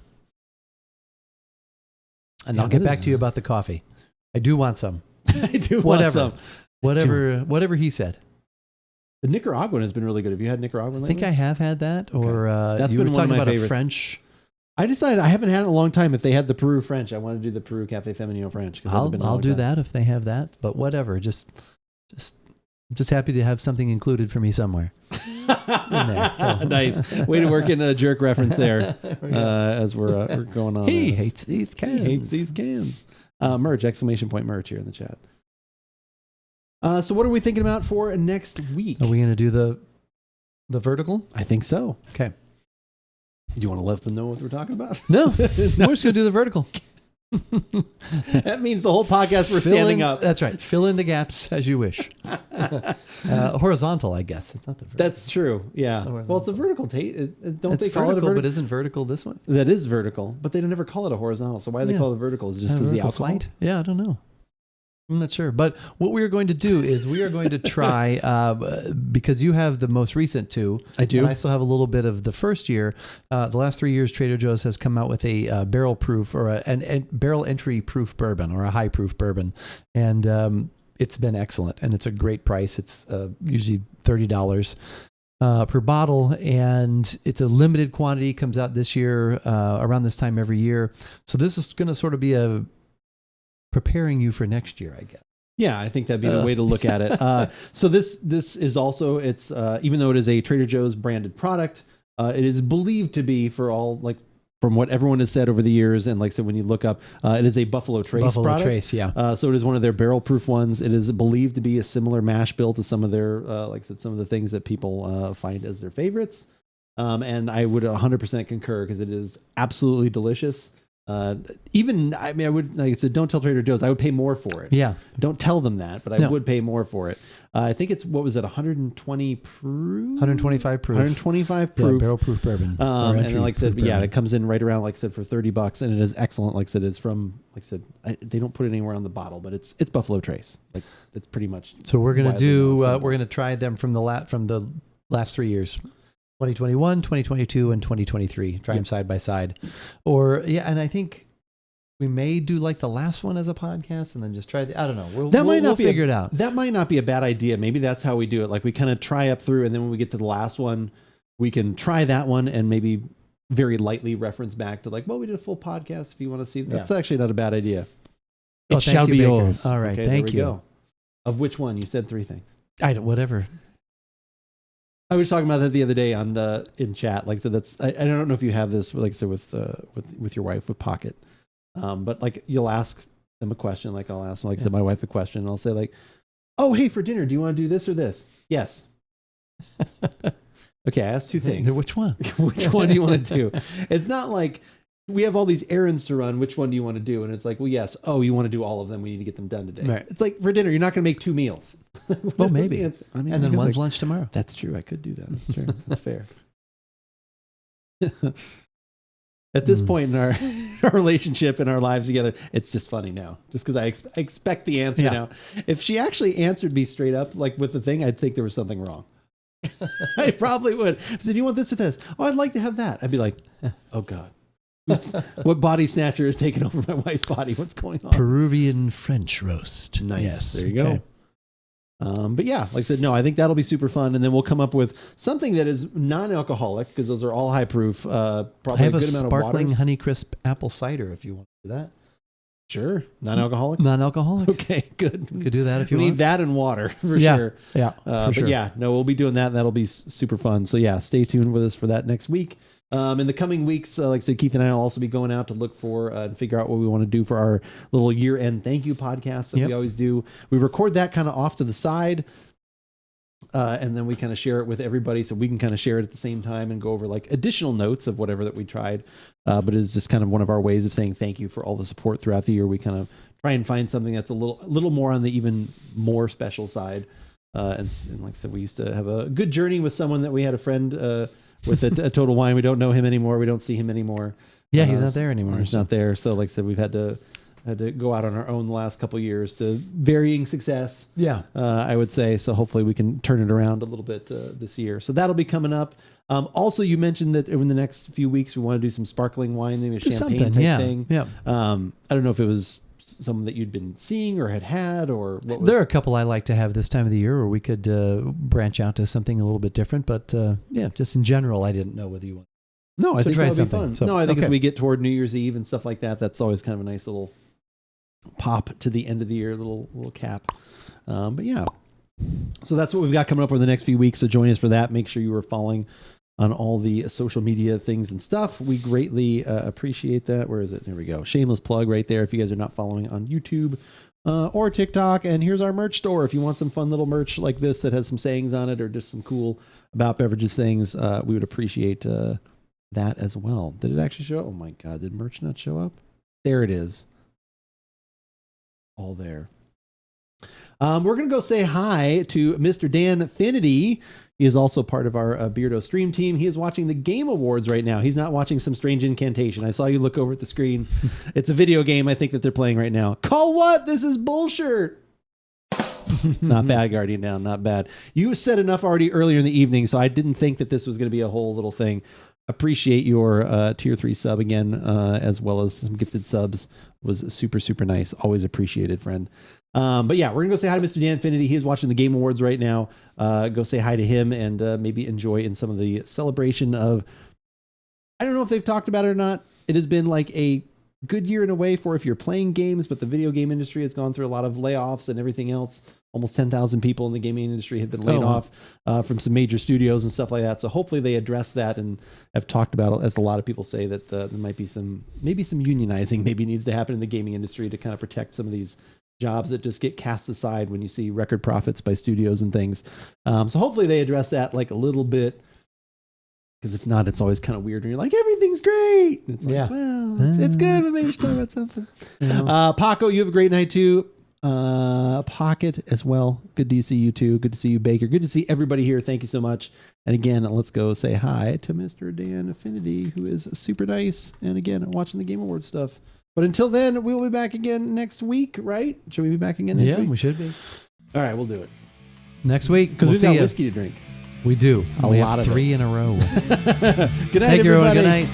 Yeah, I'll get that back is to you nice. about the coffee. I do want some. I do want Whatever. some. Whatever he said. The Nicaraguan has been really good. Have you had Nicaraguan I lately? think I have had that, or That's you been were one of talking my about favorites. a French. I decided I haven't had it in a long time. If they had the Peru French, I want to do the Peru Cafe Femenino French. 'cause it's been a I'll long do time. that if they have that, but whatever. Just happy to have something included for me somewhere. In there, so. Nice way to work in a jerk reference there as we're going on. He there. hates these cans. He hates these cans. Merch, exclamation point merch here in the chat. So what are we thinking about for next week? Are we going to do the vertical? I think so. Okay. Do you want to let them know what we're talking about? No, we're just going to do the vertical. That means the whole podcast we're standing up. That's right. Fill in the gaps as you wish. Horizontal, I guess. It's not the vertical. That's true. Yeah. Well, it's a vertical taste. Don't It's they call vertical, it a vertical? but isn't vertical this one? That is vertical, but they don't ever call it a horizontal. So why do they Yeah. call it vertical? Is it just because the Vertical alcohol? flight? Yeah, I don't know. I'm not sure. But what we are going to do is we are going to try, because you have the most recent two. I do. And I still have a little bit of the first year. The last 3 years, Trader Joe's has come out with a barrel proof or a barrel entry proof bourbon or a high proof bourbon. And it's been excellent. And it's a great price. It's usually $30 per bottle. And it's a limited quantity, comes out this year, around this time every year. So this is going to sort of be a preparing you for next year, I guess. Yeah, I think that'd be the way to look at it. So this is also, it's even though it is a Trader Joe's branded product, it is believed to be, for all, like, from what everyone has said over the years, and like I said, when you look up, it is a Buffalo Trace product. Trace, yeah. So it is one of their barrel proof ones. It is believed to be a similar mash bill to some of their, like I said, some of the things that people find as their favorites. And I would 100% concur because it is absolutely delicious. I would, like I said, don't tell Trader Joe's. I would pay more for it. Yeah. Don't tell them that, but I would pay more for it. I think it's, what was it, 120 proof? 125 proof. 125 Yeah, proof. barrel proof bourbon. And then, like I said, it comes in right around, like I said, for $30, and it is excellent. Like I said, it's from, like I said, they don't put it anywhere on the bottle, but it's Buffalo Trace. Like, it's pretty much. So we're gonna widely do. known. We're gonna try them from the last 3 years, 2021, 2022, and 2023. Try them side by side, and I think we may do like the last one as a podcast, and then just try. I don't know. We'll figure it out. That might not be a bad idea. Maybe that's how we do it. Like we kind of try up through, and then when we get to the last one, we can try that one and maybe very lightly reference back to like, well, we did a full podcast. If you want to see, that's actually not a bad idea. Oh, It thank shall you, be Baker. yours. All right, Okay, thank there we you. go. Of which one? You said 3 things. Whatever. I was talking about that the other day on in chat. Like I said, that's I don't know if you have this, like I said, with your wife with Pocket, but like you'll ask them a question. Like I'll ask, like I said, my wife a question, and I'll say like, "Oh, hey, for dinner, do you want to do this or this?" Yes. Okay, I asked 2 things. Which one? Which one do you want to do? It's not like we have all these errands to run. Which one do you want to do? And it's like, well, yes. Oh, you want to do all of them? We need to get them done today. Right. It's like for dinner, you're not going to make 2 meals. Well, maybe. I mean, And then I guess one's lunch tomorrow. That's true. I could do that. That's true. That's fair. At this point in our relationship and our lives together, it's just funny now. Just because I expect the answer now. If she actually answered me straight up, like with the thing, I'd think there was something wrong. I probably would. I said, "Do you want this or this?" "Oh, I'd like to have that." I'd be like, "Oh God, what body snatcher is taking over my wife's body? What's going on?" Peruvian French roast. Nice. Yes. There you go. But yeah, like I said, no, I think that'll be super fun. And then we'll come up with something that is non-alcoholic because those are all high proof. Probably I have a a good amount of sparkling waters. Honeycrisp apple cider if you want to do that. Sure. Non-alcoholic? Non-alcoholic. Okay, good. We could do that if you we want. need that and water for Yeah. sure. Yeah. But sure. yeah, no, we'll be doing that. And that'll be super fun. So yeah, stay tuned with us for that next week. In the coming weeks, like I said, Keith and I will also be going out to look for and figure out what we want to do for our little year-end thank you podcast that we always do. We record that kind of off to the side. And then we kind of share it with everybody, so we can kind of share it at the same time and go over like additional notes of whatever that we tried. But it's just kind of one of our ways of saying thank you for all the support throughout the year. We kind of try and find something that's a little more on the even more special side. And like I said, we used to have a good journey with someone that we had a friend with a Total Wine. We don't know him anymore. We don't see him anymore. Yeah, he's not there anymore. He's not there. So like I said, we've had to go out on our own the last couple of years to varying success. Yeah. I would say. So hopefully we can turn it around a little bit this year. So that'll be coming up. Also, you mentioned that in the next few weeks, we want to do some sparkling wine, maybe a champagne type thing. Yeah. I don't know if it was something that you'd been seeing or had or what was... There are a couple I like to have this time of the year where we could branch out to something a little bit different. But yeah, just in general, I didn't know whether you want. No, I think try that'll be something. fun. So, No, I think as okay. we get toward New Year's Eve and stuff like that, that's always kind of a nice little pop to the end of the year, little cap. But yeah, so that's what we've got coming up over the next few weeks. So join us for that. Make sure you are following on all the social media things and stuff. We greatly appreciate that. Where is it? There we go. Shameless plug right there if you guys are not following on YouTube or TikTok. And here's our merch store. If you want some fun little merch like this that has some sayings on it or just some cool About Beverages things, we would appreciate that as well. Did it actually show up? Oh my God, did merch not show up? There it is. All there. We're going to go say hi to Mr. Dan Finity. He is also part of our Beardo stream team. He is watching the Game Awards right now. He's not watching some strange incantation. I saw you look over at the screen. It's a video game, I think, that they're playing right now. Call what? This is bullshit. Not bad, Guardian Down. Not bad. You said enough already earlier in the evening, so I didn't think that this was going to be a whole little thing. Appreciate your tier 3 sub again, as well as some gifted subs. Was super, super nice. Always appreciated, friend. But yeah, we're going to go say hi to Mr. Dan Finity. He is watching the Game Awards right now. Go say hi to him and maybe enjoy in some of the celebration of, I don't know if they've talked about it or not. It has been like a good year in a way for if you're playing games, but the video game industry has gone through a lot of layoffs and everything else. Almost 10,000 people in the gaming industry have been laid off from some major studios and stuff like that. So hopefully they address that and have talked about it, as a lot of people say, that there might be some unionizing maybe needs to happen in the gaming industry to kind of protect some of these jobs that just get cast aside when you see record profits by studios and things. So hopefully they address that like a little bit, because if not, it's always kind of weird when you're like, everything's great. And it's like, well, it's good, but maybe we should talk about something. Paco, you have a great night too. Pocket as well. Good to see you too. Good to see you, Baker. Good to see everybody here. Thank you so much. And again, let's go say hi to Mr. Dan Affinity, who is super nice. And again, watching the Game Awards stuff. But until then, we'll be back again next week, right? Should we be back again next week? Yeah, we should be. All right, we'll do it. Next week. Because we've got whiskey to drink. We do. A lot of 3 in a row. Good night, Thank you, everyone. Good night.